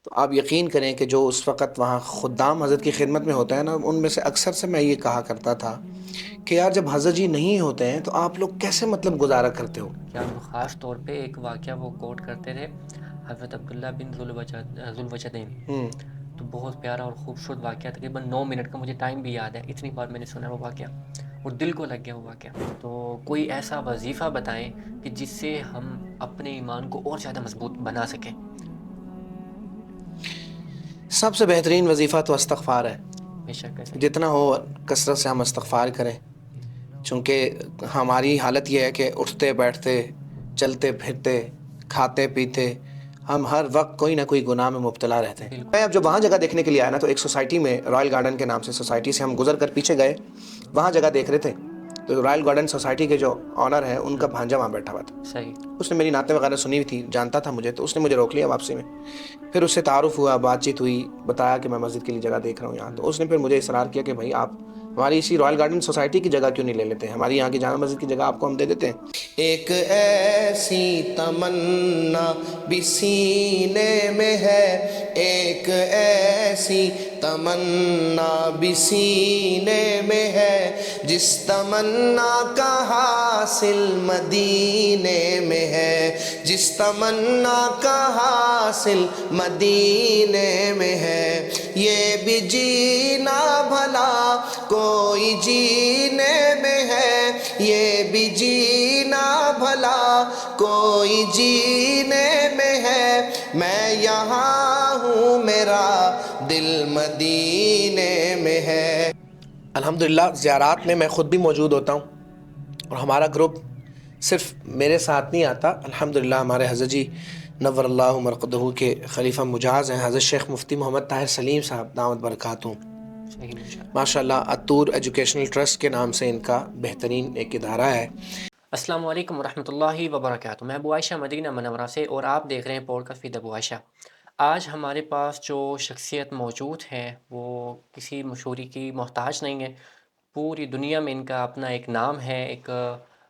تو آپ یقین کریں کہ جو اس وقت وہاں خدام حضرت کی خدمت میں ہوتا ہے نا، ان میں سے اکثر سے میں یہ کہا کرتا تھا کہ یار جب حضرت جی نہیں ہوتے ہیں تو آپ لوگ کیسے مطلب گزارا کرتے ہو؟ کیا وہ خاص طور پہ ایک واقعہ وہ کوٹ کرتے تھے، حضرت عبداللہ بن ذوالوجدین. ہوں تو بہت پیارا اور خوبصورت واقعہ، تقریباً 9 منٹ کا، مجھے ٹائم بھی یاد ہے، اتنی بار میں نے سنا وہ واقعہ اور دل کو لگ گیا وہ واقعہ. تو کوئی ایسا وظیفہ بتائیں کہ جس سے ہم اپنے ایمان کو اور زیادہ مضبوط بنا سکیں. سب سے بہترین وظیفہ تو استغفار ہے. بے شک ایسا ہی. جتنا ہو کثرت سے ہم استغفار کریں، چونکہ ہماری حالت یہ ہے کہ اٹھتے بیٹھتے چلتے پھرتے کھاتے پیتے ہم ہر وقت کوئی نہ کوئی گناہ میں مبتلا رہتے ہیں. بالکل. میں اب جب وہاں جگہ دیکھنے کے لیے آیا نا، تو ایک سوسائٹی میں، رائل گارڈن کے نام سے سوسائٹی سے ہم گزر کر پیچھے گئے، وہاں جگہ دیکھ رہے تھے. تو رائل گارڈن سوسائٹی کے جو آنر ہیں ان کا بھانجا وہاں بیٹھا ہوا تھا. صحیح. اس نے میری نعتیں وغیرہ سنی ہوئی تھی، جانتا تھا مجھے، تو اس نے مجھے روک لیا واپسی میں. پھر اس سے تعارف ہوا، بات چیت ہوئی، بتایا کہ میں مسجد کے لیے جگہ دیکھ رہا ہوں یہاں. تو اس نے پھر مجھے اصرار کیا کہ بھائی آپ ہماری اسی رائل گارڈن سوسائٹی کی جگہ کیوں نہیں لے لیتے ہیں، ہماری یہاں کی جامع مسجد کی جگہ آپ کو ہم دے دیتے ہیں. ایک ایسی تمنا بھی سینے میں ہے، ایک ایسی تمنا بھی سینے میں ہے، جس تمنا کا حاصل مدینے میں ہے، جس تمنا کا حاصل مدینے میں ہے. یہ بھی جینا بھلا کوئی جینے میں ہے، یہ بھی جینا بھلا کوئی جینے میں ہے. میں یہاں ہوں میرا دل مدینے میں ہے. الحمدللہ زیارات میں میں خود بھی موجود ہوتا ہوں، اور ہمارا گروپ صرف میرے ساتھ نہیں آتا. الحمدللہ ہمارے حضرت جی نور اللہ مرقدہ کے خلیفہ مجاز ہیں حضرت شیخ مفتی محمد طاہر سلیم صاحب دامت برکاتہم. صحیح. ماشاءاللہ. ماشاء اللہ اتور ایجوکیشنل ٹرسٹ کے نام سے ان کا بہترین ایک ادارہ ہے. السلام علیکم ورحمۃ اللہ وبرکاتہ. میں ابو عائشہ مدینہ منورہ سے، اور آپ دیکھ رہے ہیں پوڈ کاسٹ ود ابو عائشہ. آج ہمارے پاس جو شخصیت موجود ہے وہ کسی مشہوری کی محتاج نہیں ہے. پوری دنیا میں ان کا اپنا ایک نام ہے، ایک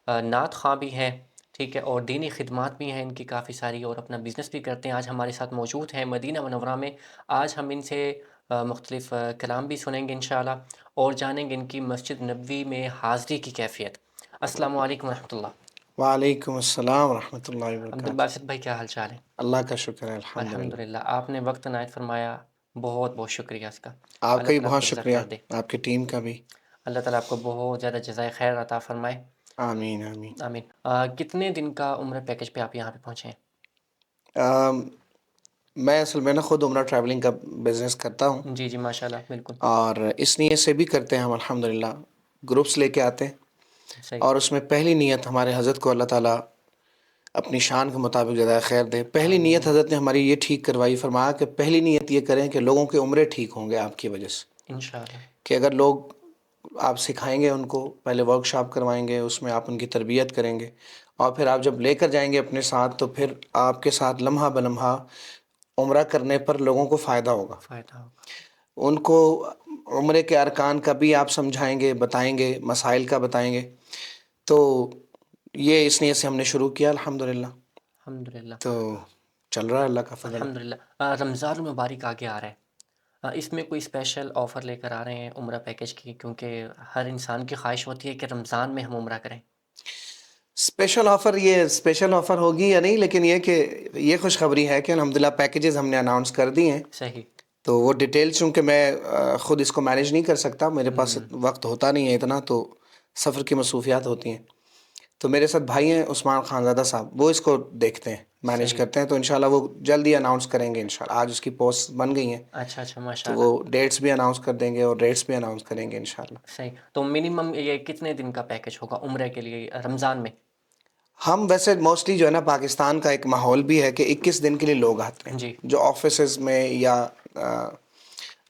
نعت خواں بھی ہے، ٹھیک ہے، اور دینی خدمات بھی ہیں ان کی کافی ساری، اور اپنا بزنس بھی کرتے ہیں. آج ہمارے ساتھ موجود ہیں مدینہ منورہ میں. آج ہم ان سے مختلف کلام بھی سنیں گے انشاءاللہ، اور جانیں گے ان کی مسجد نبوی میں حاضری کی کیفیت. السلام علیکم ورحمۃ اللہ. وعلیکم السلام ورحمۃ اللہ عبد وبرکاتہ. الباسط بھائی، کیا حال چال ہے؟ اللہ کا شکر ہے الحمدللہ. الحمدللہ. آپ نے وقت عنایت فرمایا، بہت بہت شکریہ اس کا. آپ اللہ کا بھی تعالیٰ آپ بہت کو جزاک شکریہ، خیر دے. آپ کی ٹیم کا بھی. اللہ تعالیٰ آپ کو بہت زیادہ جزائے خیر عطا فرمائے. آمین آمین. آمین. کتنے دن کا عمرہ پیکج پہ آپ یہاں پہ پہنچے ہیں؟ میں اصل میں نا خود عمرہ ٹریولنگ کا بزنس کرتا ہوں، جی جی ماشاء اللہ. بالکل اور اس نیت سے بھی کرتے ہیں ہم الحمدللہ. گروپس لے کے آتے ہیں، صحیح. اور اس میں پہلی نیت ہمارے حضرت کو اللہ تعالیٰ اپنی شان کے مطابق جزائے خیر دے. پہلی نیت آمین. حضرت نے ہماری یہ ٹھیک کروائی، فرمایا کہ پہلی نیت یہ کریں کہ لوگوں کے عمرے ٹھیک ہوں گے آپ کی وجہ سے. انشاءاللہ. کہ اگر لوگ آپ سکھائیں گے، ان کو پہلے ورک شاپ کروائیں گے، اس میں آپ ان کی تربیت کریں گے، اور پھر آپ جب لے کر جائیں گے اپنے ساتھ، تو پھر آپ کے ساتھ لمحہ بلمحہ عمرہ کرنے پر لوگوں کو فائدہ ہوگا. فائدہ ہوگا. ان کو عمرے کے ارکان کا بھی آپ سمجھائیں گے، بتائیں گے، مسائل کا بتائیں گے. تو یہ اس نیت سے ہم نے شروع کیا الحمدللہ. الحمدللہ. تو چل رہا ہے اللہ کا فضل ہے. الحمدللہ. رمضان المبارک آگے آ رہا ہے. اس میں کوئی اسپیشل آفر لے کر آ رہے ہیں عمرہ پیکج کی؟ کیونکہ ہر انسان کی خواہش ہوتی ہے کہ رمضان میں ہم عمرہ کریں. اسپیشل آفر، یہ اسپیشل آفر ہوگی یا نہیں، لیکن یہ کہ یہ خوشخبری ہے کہ الحمدللہ پیکیجز ہم نے اناؤنس کر دی ہیں. صحیح. تو وہ ڈیٹیل چونکہ میں خود اس کو مینیج نہیں کر سکتا، میرے پاس وقت ہوتا نہیں ہے اتنا، تو سفر کی مصروفیات ہوتی ہیں. تو میرے ساتھ بھائی ہیں عثمان خان زادہ صاحب، وہ اس کو دیکھتے ہیں، مینیج صحیح. کرتے ہیں. تو انشاءاللہ وہ جلدی اناؤنس کریں گے انشاءاللہ. آج اس کی پوسٹ بن گئی ہیں، اچھا اچھا ماشاء تو اللہ. وہ ڈیٹس بھی اناؤنس کر دیں گے اور ریٹس بھی اناؤنس کریں گے انشاءاللہ. صحیح. تو منیمم یہ کتنے دن کا پیکج ہوگا عمرے کے لیے رمضان میں؟ ہم ویسے موسٹلی جو ہے نا، پاکستان کا ایک ماحول بھی ہے کہ 21 دن کے لیے لوگ آتے ہیں. جی. جو آفیسز میں یا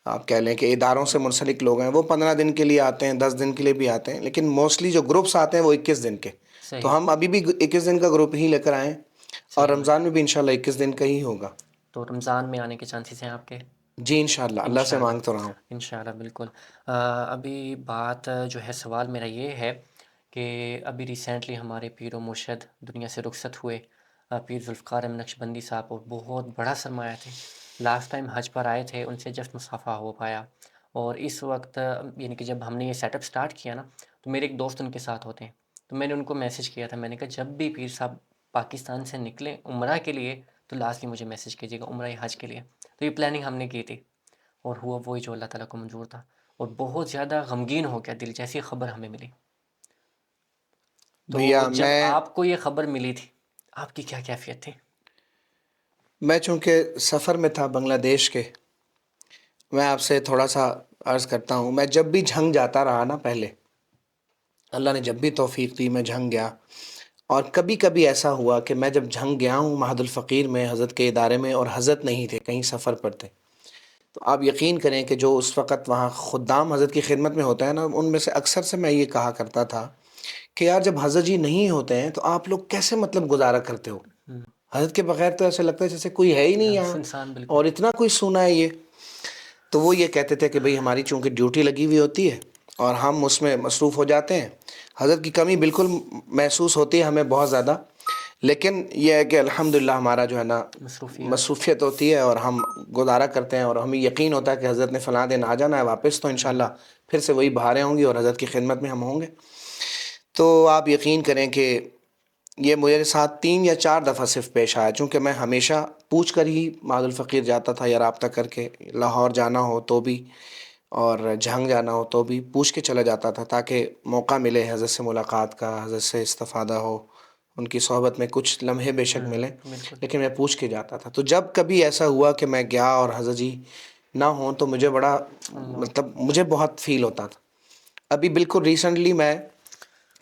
آپ کہہ لیں کہ اداروں سے منسلک لوگ ہیں، وہ 15 دن کے لیے آتے ہیں، 10 دن کے لیے بھی آتے ہیں، لیکن موسٹلی جو گروپس آتے ہیں وہ 21 دن کے. صحیح. تو ہم ابھی بھی 21 دن کا گروپ ہی لے کر آئیں، اور صحیح رمضان ماشاء میں بھی انشاءاللہ 21 دن کا ہی ہوگا. تو رمضان میں آنے کے چانسز ہیں آپ کے؟ جی انشاءاللہ، اللہ سے انشاءاللہ. مانگ تو رہا ہوں. انشاءاللہ بالکل. ابھی بات جو ہے، سوال میرا یہ ہے کہ ابھی ریسنٹلی ہمارے پیر و مرشد دنیا سے رخصت ہوئے، پیر ذوالفقار احمد نقشبندی صاحب، اور بہت بڑا سرمایہ تھے. لاسٹ ٹائم حج پر آئے تھے، ان سے جسٹ مصافحہ ہو پایا، اور اس وقت یعنی کہ جب ہم نے یہ سیٹ اپ اسٹارٹ کیا نا، تو میرے ایک دوست ان کے ساتھ ہوتے ہیں، تو میں نے ان کو میسج کیا تھا، میں نے کہا جب بھی پیر صاحب پاکستان سے نکلیں عمرہ کے لیے تو لاسٹلی مجھے میسج کیجیے گا، عمرہ حج کے لیے. تو یہ پلاننگ ہم نے کی تھی، اور ہوا وہی جو اللہ تعالیٰ کو منظور تھا، اور بہت زیادہ غمگین ہو گیا دل جیسی خبر ہمیں ملی. تو بھیا جب آپ کو یہ خبر ملی تھی، آپ کی کیا کیفیت تھی؟ میں چونکہ سفر میں تھا بنگلہ دیش کے، میں آپ سے تھوڑا سا عرض کرتا ہوں. میں جب بھی جھنگ جاتا رہا نا، پہلے اللہ نے جب بھی توفیق دی میں جھنگ گیا. اور کبھی کبھی ایسا ہوا کہ میں جب جھنگ گیا ہوں مہد الفقیر میں، حضرت کے ادارے میں، اور حضرت نہیں تھے، کہیں سفر پر تھے، تو آپ یقین کریں کہ جو اس وقت وہاں خدام حضرت کی خدمت میں ہوتا ہے نا، ان میں سے اکثر سے میں یہ کہا کرتا تھا کہ یار جب حضرت جی نہیں ہوتے ہیں تو آپ لوگ کیسے مطلب گزارا کرتے ہو؟ ہوں، حضرت کے بغیر تو ایسے لگتا ہے جیسے کوئی ہے ہی نہیں یہاں، انسان بالکل. اور اتنا کوئی سونا ہے یہ. تو وہ یہ کہتے تھے کہ بھئی ہماری چونکہ ڈیوٹی لگی ہوئی ہوتی ہے اور ہم اس میں مصروف ہو جاتے ہیں، حضرت کی کمی بالکل محسوس ہوتی ہے ہمیں بہت زیادہ، لیکن یہ ہے کہ الحمدللہ ہمارا جو ہے نا مصروفیات. مصروفیت ہوتی ہے اور ہم گزارا کرتے ہیں، اور ہمیں یقین ہوتا ہے کہ حضرت نے فلاں دن آ جانا ہے واپس، تو انشاءاللہ پھر سے وہی بہاریں ہوں گی اور حضرت کی خدمت میں ہم ہوں گے. تو آپ یقین کریں کہ یہ میرے ساتھ 3 یا 4 دفعہ صرف پیش آیا، چونکہ میں ہمیشہ پوچھ کر ہی مہد الفقیر جاتا تھا، یا رابطہ کر کے، لاہور جانا ہو تو بھی اور جھنگ جانا ہو تو بھی پوچھ کے چلا جاتا تھا، تاکہ موقع ملے حضرت سے ملاقات کا، حضرت سے استفادہ ہو، ان کی صحبت میں کچھ لمحے بے شک ملیں، بالکل. لیکن میں پوچھ کے جاتا تھا. تو جب کبھی ایسا ہوا کہ میں گیا اور حضرت جی نہ ہوں تو مجھے بڑا اللہ. مطلب مجھے بہت فیل ہوتا تھا. ابھی بالکل ریسنٹلی میں،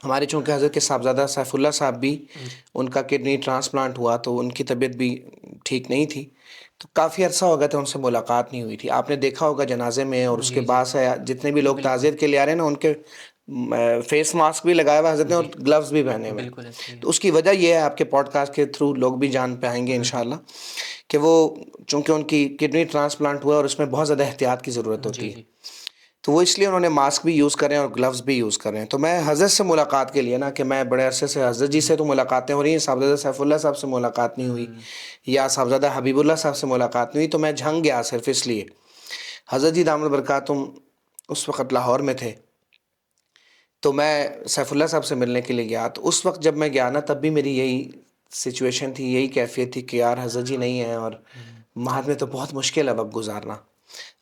ہمارے چونکہ حضرت کے صاحبزادہ سیف اللہ صاحب بھی، جی. ان کا کڈنی ٹرانسپلانٹ ہوا تو ان کی طبیعت بھی ٹھیک نہیں تھی، تو کافی عرصہ ہو گیا تھا ان سے ملاقات نہیں ہوئی تھی. آپ نے دیکھا ہوگا جنازے میں اور اس کے جی جی بعد سے جتنے بھی لوگ بالکل تعزیت کے لیے آ رہے ہیں نا، ان کے فیس ماسک بھی لگایا ہوا حضرت نے اور جی گلوز بھی پہنے ہوئے ہیں. بالکل ایسے ہی ہے. تو اس کی وجہ یہ ہے، آپ کے پوڈ کاسٹ کے تھرو لوگ بھی جان پائیں گے انشاءاللہ، کہ وہ چونکہ ان کی کڈنی ٹرانسپلانٹ ہوا اور اس میں بہت زیادہ احتیاط کی ضرورت جی ہوتی ہے، جی تو وہ اس لیے انہوں نے ماسک بھی یوز کریں اور گلوز بھی یوز کریں. تو میں حضرت سے ملاقات کے لیے نا، کہ میں بڑے عرصے سے حضرت جی سے تو ملاقاتیں ہو رہی ہیں، صاحبزادہ سیف اللہ صاحب سے ملاقات نہیں ہوئی، یا صاحبزادہ حبیب اللہ صاحب سے ملاقات نہیں ہوئی، تو میں جھنگ گیا صرف اس لیے. حضرت جی دامت برکاتہم اس وقت لاہور میں تھے، تو میں سیف اللہ صاحب سے ملنے کے لیے گیا. تو اس وقت جب میں گیا نا، تب بھی میری یہی سچویشن تھی، یہی کیفیت تھی کہ یار حضرت جی نہیں ہیں، اور مہد میں تو بہت مشکل ہے وقت گزارنا.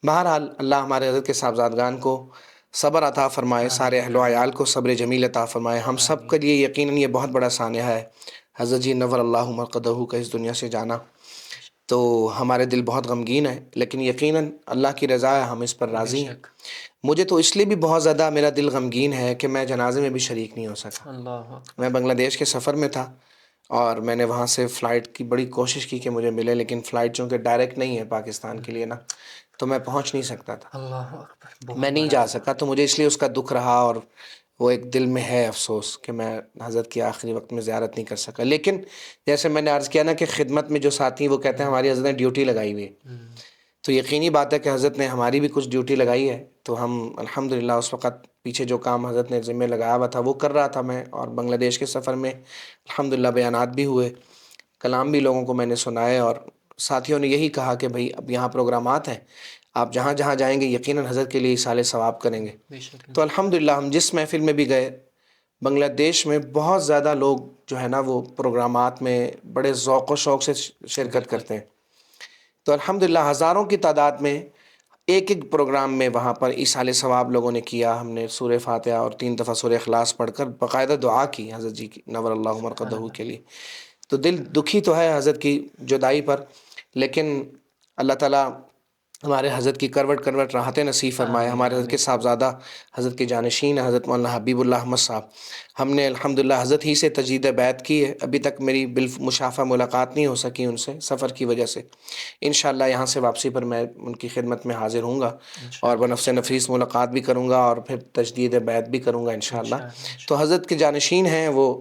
بہرحال اللہ ہمارے حضرت کے صاحبزادگان کو صبر عطا فرمائے، سارے اہل و عیال کو صبر جمیل عطا فرمائے. ہم سب کے لیے یقیناً یہ بہت بڑا سانحہ ہے حضرت جی نور اللہ مرقدہ کا اس دنیا سے جانا. تو ہمارے دل بہت غمگین ہے، لیکن یقیناً اللہ کی رضا ہے، ہم اس پر بے راضی ہیں. شک. مجھے تو اس لیے بھی بہت زیادہ میرا دل غمگین ہے کہ میں جنازے میں بھی شریک نہیں ہو سکا. اللہ میں اکبر. بنگلہ دیش کے سفر میں تھا، اور میں نے وہاں سے فلائٹ کی بڑی کوشش کی کہ مجھے ملے، لیکن فلائٹ چونکہ ڈائریکٹ نہیں ہے پاکستان کے لیے نا، تو میں پہنچ نہیں سکتا تھا، اللہ اکبر، میں بہت نہیں بڑا. جا سکا. تو مجھے اس لیے اس کا دکھ رہا، اور وہ ایک دل میں ہے افسوس کہ میں حضرت کی آخری وقت میں زیارت نہیں کر سکا. لیکن جیسے میں نے عرض کیا نا کہ خدمت میں جو ساتھی وہ کہتے ہیں ہماری حضرت نے ڈیوٹی لگائی ہوئی ہے، تو یقینی بات ہے کہ حضرت نے ہماری بھی کچھ ڈیوٹی لگائی ہے. تو ہم الحمدللہ اس وقت پیچھے جو کام حضرت نے ذمہ لگایا ہوا تھا وہ کر رہا تھا میں، اور بنگلہ دیش کے سفر میں الحمدللہ بیانات بھی ہوئے، کلام بھی لوگوں کو میں نے سنائے، اور ساتھیوں نے یہی کہا کہ بھائی اب یہاں پروگرامات ہیں، آپ جہاں جہاں جائیں گے یقیناً حضرت کے لیے اِیصال ثواب کریں گے. بے شک. تو الحمدللہ ہم جس محفل میں بھی گئے بنگلہ دیش میں، بہت زیادہ لوگ جو ہے نا وہ پروگرامات میں بڑے ذوق و شوق سے شرکت بالکل. کرتے ہیں. تو الحمدللہ ہزاروں کی تعداد میں ایک ایک پروگرام میں وہاں پر ایصال ثواب لوگوں نے کیا. ہم نے سورہ فاتحہ اور 3 دفعہ سورہ اخلاص پڑھ کر باقاعدہ دعا کی حضرت جی کی نور اللہ سبحان مرقدہ اللہ. کے لیے. تو دل دکھی تو ہے حضرت کی جدائی پر، لیکن اللہ تعالیٰ ہمارے حضرت کی کروٹ کروٹ راحتیں نصیب فرمائے. آمین ہمارے حضرت کے آمین. صاحبزادہ حضرت کے جانشین حضرت مولانا حبیب اللہ احمد صاحب، ہم نے الحمدللہ حضرت ہی سے تجدید بیعت کی ہے. ابھی تک میری بالمشافہ ملاقات نہیں ہو سکی ان سے سفر کی وجہ سے. انشاءاللہ یہاں سے واپسی پر میں ان کی خدمت میں حاضر ہوں گا، اور انشاءاللہ بنفس نفیس ملاقات بھی کروں گا، اور پھر تجدید بیعت بھی کروں گا انشاءاللہ. انشاءاللہ تو انشاءاللہ. حضرت کے جانشین ہیں وہ،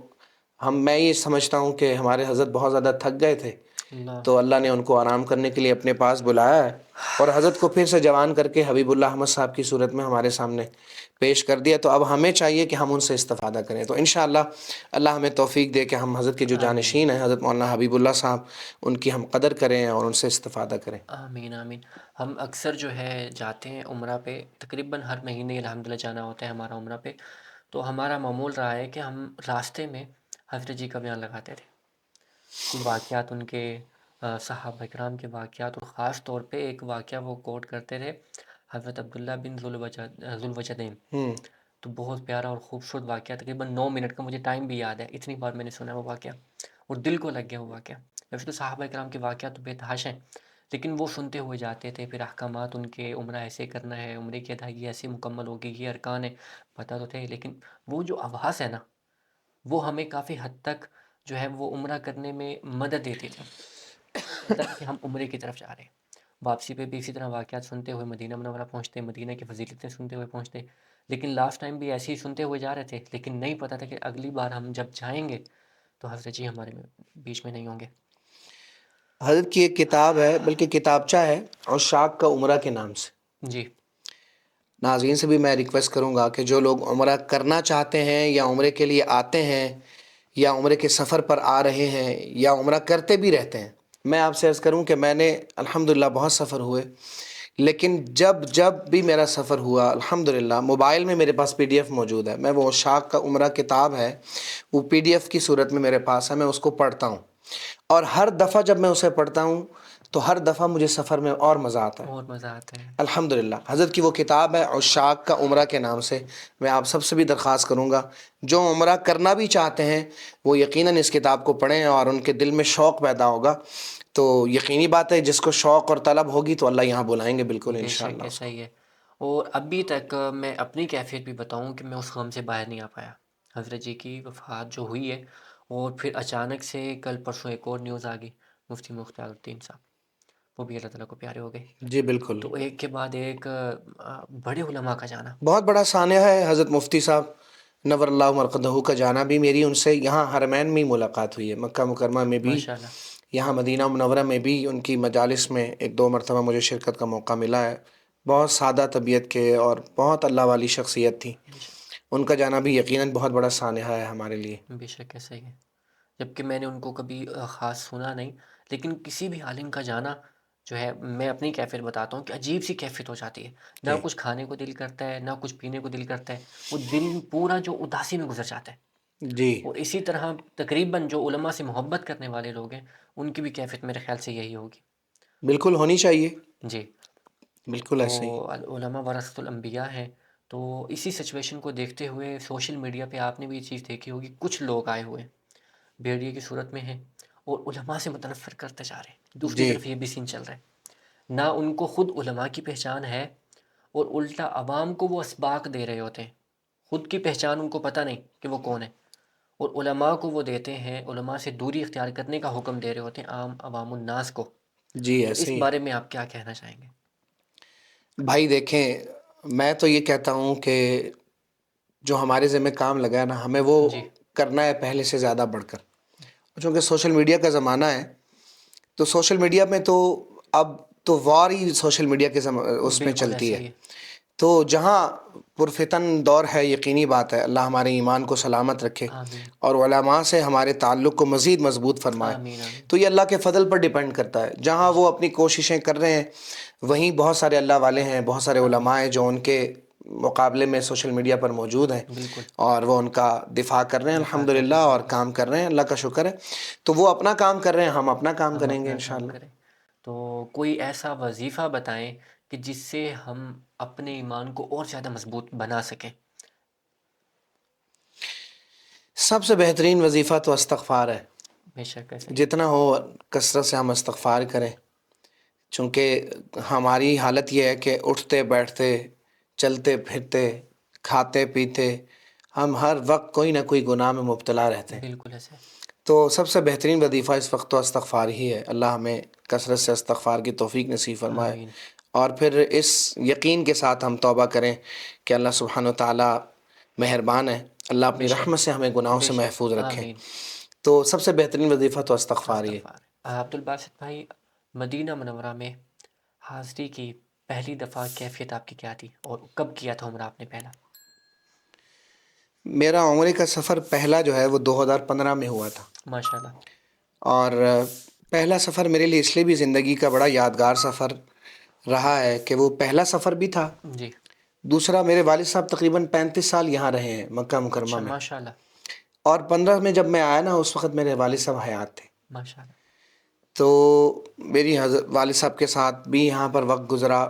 میں یہ سمجھتا ہوں کہ ہمارے حضرت بہت زیادہ تھک گئے تھے، اللہ تو اللہ نے ان کو آرام کرنے کے لیے اپنے پاس بلایا ہے. اور حضرت کو پھر سے جوان کر کے حبیب اللہ احمد صاحب کی صورت میں ہمارے سامنے پیش کر دیا. تو اب ہمیں چاہیے کہ ہم ان سے استفادہ کریں. تو انشاءاللہ اللہ ہمیں توفیق دے کہ ہم حضرت کے جو آمین جانشین ہیں حضرت مولانا حبیب اللہ صاحب, ان کی ہم قدر کریں اور ان سے استفادہ کریں. آمین آمین. ہم اکثر جو ہے جاتے ہیں عمرہ پہ, تقریباً ہر مہینے الحمدللہ جانا ہوتا ہے ہمارا عمرہ پہ. تو ہمارا معمول رہا ہے کہ ہم راستے میں حضرت جی کا بیان لگاتے تھے, کوئی واقعات ان کے, صحابہ کرام کے واقعات, اور خاص طور پہ ایک واقعہ وہ کوٹ کرتے تھے, حضرت عبداللہ بن ذوالوجدین. ہوں تو بہت پیارا اور خوبصورت واقعہ, تقریباً 9 منٹ کا, مجھے ٹائم بھی یاد ہے, اتنی بار میں نے سنا وہ واقعہ اور دل کو لگ گیا وہ واقعہ. ویسے تو صحابہ کرام کے واقعات تو بے تحاشا ہیں, لیکن وہ سنتے ہوئے جاتے تھے, پھر احکامات ان کے, عمرہ ایسے کرنا ہے, عمرے کی ادائیگی ایسے مکمل ہوگی, یہ ارکان ہے, پتہ تو تھے, لیکن وہ جو آواز ہے نا, وہ ہمیں کافی حد تک جو ہے وہ عمرہ کرنے میں مدد دیتی تھی. مطلب کہ ہم عمرے کی طرف جا رہے ہیں. واپسی پہ بھی اسی طرح واقعات سنتے ہوئے مدینہ منورہ پہنچتے, مدینہ کی فضیلتیں سنتے ہوئے پہنچتے, لیکن لاسٹ ٹائم بھی ایسے ہی سنتے ہوئے جا رہے تھے, لیکن نہیں پتہ تھا کہ اگلی بار ہم جب جائیں گے تو حضرت جی ہمارے بیچ میں نہیں ہوں گے. حضرت کی ایک کتاب ہے, بلکہ کتابچہ ہے, عشاق کا عمرہ کے نام سے. جی ناظرین سے بھی میں ریکویسٹ کروں گا کہ جو لوگ عمرہ کرنا چاہتے ہیں یا عمرے کے لیے آتے ہیں یا عمرے کے سفر پر آ رہے ہیں یا عمرہ کرتے بھی رہتے ہیں, میں آپ سے عرض کروں کہ میں نے الحمدللہ بہت سفر ہوئے, لیکن جب بھی میرا سفر ہوا الحمدللہ موبائل میں میرے پاس PDF موجود ہے. میں وہ عشاق کا عمرہ کتاب ہے, وہ PDF کی صورت میں میرے پاس ہے, میں اس کو پڑھتا ہوں, اور ہر دفعہ جب میں اسے پڑھتا ہوں تو ہر دفعہ مجھے سفر میں اور مزہ آتا ہے. اور مزہ آتا ہے. الحمدللہ حضرت کی وہ کتاب ہے عشاق کا عمرہ کے نام سے. میں آپ سب سے بھی درخواست کروں گا جو عمرہ کرنا بھی چاہتے ہیں وہ یقیناً اس کتاب کو پڑھیں, اور ان کے دل میں شوق پیدا ہوگا. تو یقینی بات ہے جس کو شوق اور طلب ہوگی تو اللہ یہاں بلائیں گے بالکل بے انشاءاللہ شک اس ایسا کو. ہی ہے. اور ابھی تک میں اپنی کیفیت بھی بتاؤں کہ میں اس غم سے باہر نہیں آ پایا. حضرت جی کی وفات جو ہوئی ہے, اور پھر اچانک سے کل پرسوں ایک اور نیوز آ گئی, مفتی مختار الدین صاحب, وہ بھی اللہ تعالیٰ کو پیارے ہو گئے. جی بالکل, تو ایک کے بعد ایک بڑے علماء کا جانا. بہت بڑا سانحہ ہے. حضرت مفتی صاحب نور اللہ مرقدہ کا جانا بھی, میری ان سے یہاں حرمین میں ملاقات ہوئی ہے, مکہ مکرمہ میں بھی, ماشاء اللہ. یہاں مدینہ منورہ میں بھی ان کی مجالس میں 1-2 مرتبہ مجھے شرکت کا موقع ملا ہے. بہت سادہ طبیعت کے اور بہت اللہ والی شخصیت تھی. بے شک ان کا جانا بھی یقیناً بہت بڑا سانحہ ہے ہمارے لیے. بے شک ایسا ہی ہے. جبکہ میں نے ان کو کبھی خاص سنا نہیں, لیکن کسی بھی عالم کا جانا جو ہے, میں اپنی کیفیت بتاتا ہوں کہ عجیب سی کیفیت ہو جاتی ہے. نہ جی کچھ کھانے کو دل کرتا ہے, نہ کچھ پینے کو دل کرتا ہے, وہ دل پورا جو اداسی میں گزر جاتا ہے. جی اور اسی طرح تقریباً جو علماء سے محبت کرنے والے لوگ ہیں ان کی بھی کیفیت میرے خیال سے یہی ہوگی. بالکل ہونی چاہیے, جی. بالکل تو ایسے ہی. علماء ورثۃ الانبیاء ہیں. تو اسی سچویشن کو دیکھتے ہوئے سوشل میڈیا پہ آپ نے بھی یہ چیز دیکھی ہوگی, کچھ لوگ آئے ہوئے ہیں بھیڑیے کی صورت میں ہیں اور علماء سے متنفر کرتے جا رہے ہیں. دوسری جی طرف یہ بھی سین چل رہا ہے, نہ ان کو خود علماء کی پہچان ہے, اور الٹا عوام کو وہ اسباق دے رہے ہوتے ہیں. خود کی پہچان ان کو پتہ نہیں کہ وہ کون ہے, اور علماء کو وہ دیتے ہیں, علماء سے دوری اختیار کرنے کا حکم دے رہے ہوتے ہیں عام عوام الناس کو. جی تو ایسے اس ہی ہے. بارے میں آپ کیا کہنا چاہیں گے؟ بھائی دیکھیں, میں تو یہ کہتا ہوں کہ جو ہمارے ذمہ کام لگا ہے نا, ہمیں وہ جی کرنا ہے پہلے سے زیادہ بڑھ کر. چونکہ سوشل میڈیا کا زمانہ ہے, تو سوشل میڈیا میں تو اب تو وار ہی سوشل میڈیا کے اس میں بالکل چلتی ایسا ہے. ہی ہے. تو جہاں پرفتن دور ہے, یقینی بات ہے اللہ ہمارے ایمان کو سلامت رکھے آمین اور علماء سے ہمارے تعلق کو مزید مضبوط فرمائے. آمین آمین. تو یہ اللہ کے فضل پر ڈیپینڈ کرتا ہے. بے جہاں وہ شک. اپنی کوششیں کر رہے ہیں وہیں بہت سارے اللہ والے ہیں, بہت سارے آمین. علماء ہیں جو ان کے مقابلے میں سوشل میڈیا پر موجود ہیں, بالکل اور وہ ان کا دفاع کر رہے ہیں دفاع کر رہے الحمدللہ, ہیں, اور بالکل. کام کر رہے ہیں, اللہ کا شکر ہے. تو وہ اپنا کام کر رہے ہیں, ہم اپنا کام ہم کریں گے اپنا کام انشاءاللہ. کریں. تو کوئی ایسا وظیفہ بتائیں کہ جس سے ہم اپنے ایمان کو اور زیادہ مضبوط بنا سکیں. سب سے بہترین وظیفہ تو استغفار ہے. بے شک ایسا ہی. جتنا ہو کثرت سے ہم استغفار کریں, چونکہ ہماری حالت یہ ہے کہ اٹھتے بیٹھتے چلتے پھرتے کھاتے پیتے ہم ہر وقت کوئی نہ کوئی گناہ میں مبتلا رہتے ہیں. بالکل ایسا ہے. تو سب سے بہترین وظیفہ اس وقت تو استغفار ہی ہے. اللہ ہمیں کثرت سے استغفار کی توفیق نصیب فرمائے, آمین. اور پھر اس یقین کے ساتھ ہم توبہ کریں کہ اللہ سبحانہ و تعالیٰ مہربان ہے, اللہ بے اپنی شک رحمت سے ہمیں گناہوں بے سے شک. محفوظ رکھیں. آمین. تو سب سے بہترین وظیفہ تو استغفار ہی ہے. استغفار. عبد الباسط بھائی, مدینہ منورہ میں حاضری کی پہلی دفعہ کیفیت آپ کی کیا تھی اور کب کیا تھا عمرہ آپ نے پہلا؟ میرا عمرے کا سفر پہلا جو ہے وہ 2015 میں ہوا تھا، ماشاء اللہ۔ اور پہلا سفر میرے لیے اس لیے بھی زندگی کا بڑا یادگار سفر رہا ہے کہ وہ پہلا سفر بھی تھا، جی۔ دوسرا میرے والد صاحب تقریباً 35 سال یہاں رہے ہیں مکہ مکرمہ اچھا، میں، ماشاء اللہ، اور 15 میں جب میں آیا نا اس وقت میرے والد صاحب حیات تھے، ماشاء اللہ۔ تو میری والد صاحب کے ساتھ بھی یہاں پر وقت گزرا،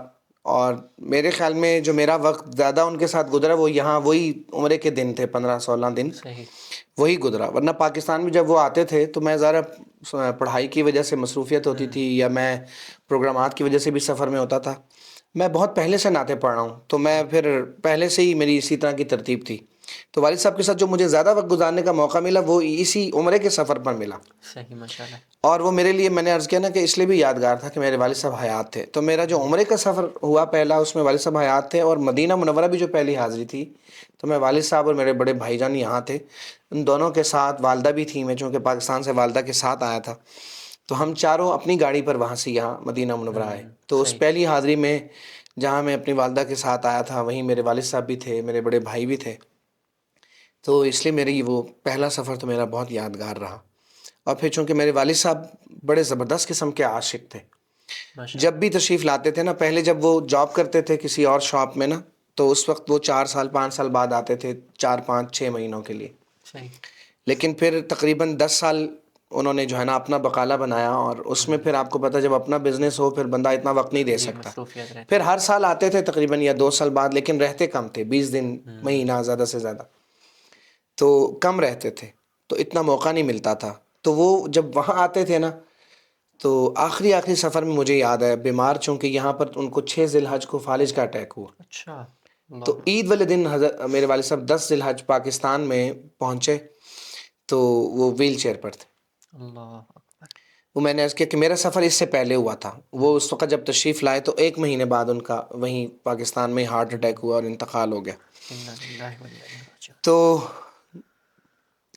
اور میرے خیال میں جو میرا وقت زیادہ ان کے ساتھ گزرا وہ یہاں وہی عمرے کے دن تھے، 15-16 دن صحیح۔ وہی گزرا، ورنہ پاکستان میں جب وہ آتے تھے تو میں ذرا پڑھائی کی وجہ سے مصروفیت ہوتی تھی، یا میں پروگرامات کی وجہ سے بھی سفر میں ہوتا تھا، میں بہت پہلے سے نعتیں پڑھ رہا ہوں، تو میں پھر پہلے سے ہی میری اسی طرح کی ترتیب تھی، تو والد صاحب کے ساتھ جو مجھے زیادہ وقت گزارنے کا موقع ملا وہ اسی عمرے کے سفر پر ملا، صحیح، ماشاء اللہ۔ اور وہ میرے لیے، میں نے عرض کیا نا کہ اس لیے بھی یادگار تھا کہ میرے والد صاحب حیات تھے، تو میرا جو عمرے کا سفر ہوا پہلا اس میں والد صاحب حیات تھے، اور مدینہ منورہ بھی جو پہلی حاضری تھی تو میں والد صاحب اور میرے بڑے بھائی جان یہاں تھے، ان دونوں کے ساتھ والدہ بھی تھی، میں چونکہ پاکستان سے والدہ کے ساتھ آیا تھا تو ہم چاروں اپنی گاڑی پر وہاں سے یہاں مدینہ منورہ آئے، تو اس صحیح۔ پہلی حاضری میں جہاں میں اپنی والدہ کے ساتھ آیا تھا وہیں میرے والد صاحب بھی تھے، میرے بڑے بھائی بھی تھے، تو اس لیے میری وہ پہلا سفر تو میرا بہت یادگار رہا، اور پھر چونکہ میرے والد صاحب بڑے زبردست قسم کے عاشق تھے، ماشاء جب اللہ۔ بھی تشریف لاتے تھے نا، پہلے جب وہ جاب کرتے تھے کسی اور شاپ میں نا، تو اس وقت وہ 4 سال 5 سال بعد آتے تھے، 4 5 6 مہینوں کے لیے، صحیح۔ لیکن پھر تقریباً 10 سال انہوں نے جو ہے نا اپنا بقالہ بنایا، اور اس میں پھر آپ کو پتہ جب اپنا بزنس ہو پھر بندہ اتنا وقت نہیں دے جی، سکتا، مصروفیت رہتی پھر ہے۔ ہر سال آتے تھے تقریباً یا 2 سال بعد، لیکن رہتے کم تھے، 20 دن مہینہ زیادہ سے زیادہ، تو کم رہتے تھے، تو اتنا موقع نہیں ملتا تھا، تو وہ جب وہاں آتے تھے نا تو آخری سفر میں مجھے یاد ہے بیمار، چونکہ یہاں پر ان کو 6 ذی الحج کو فالج کا اٹیک ہوا، اچھا، تو اللہ، عید والے دن میرے والد صاحب 10 ذی الحج پاکستان میں پہنچے، تو وہ ویل چیئر پر تھے، اللہ اکبر۔ وہ میں نے عرض کیا کہ میرا سفر اس سے پہلے ہوا تھا، وہ اس وقت جب تشریف لائے تو 1 مہینے بعد ان کا وہیں پاکستان میں ہارٹ اٹیک ہوا اور انتقال ہو گیا، انا للہ و انا الیہ راجعون۔ تو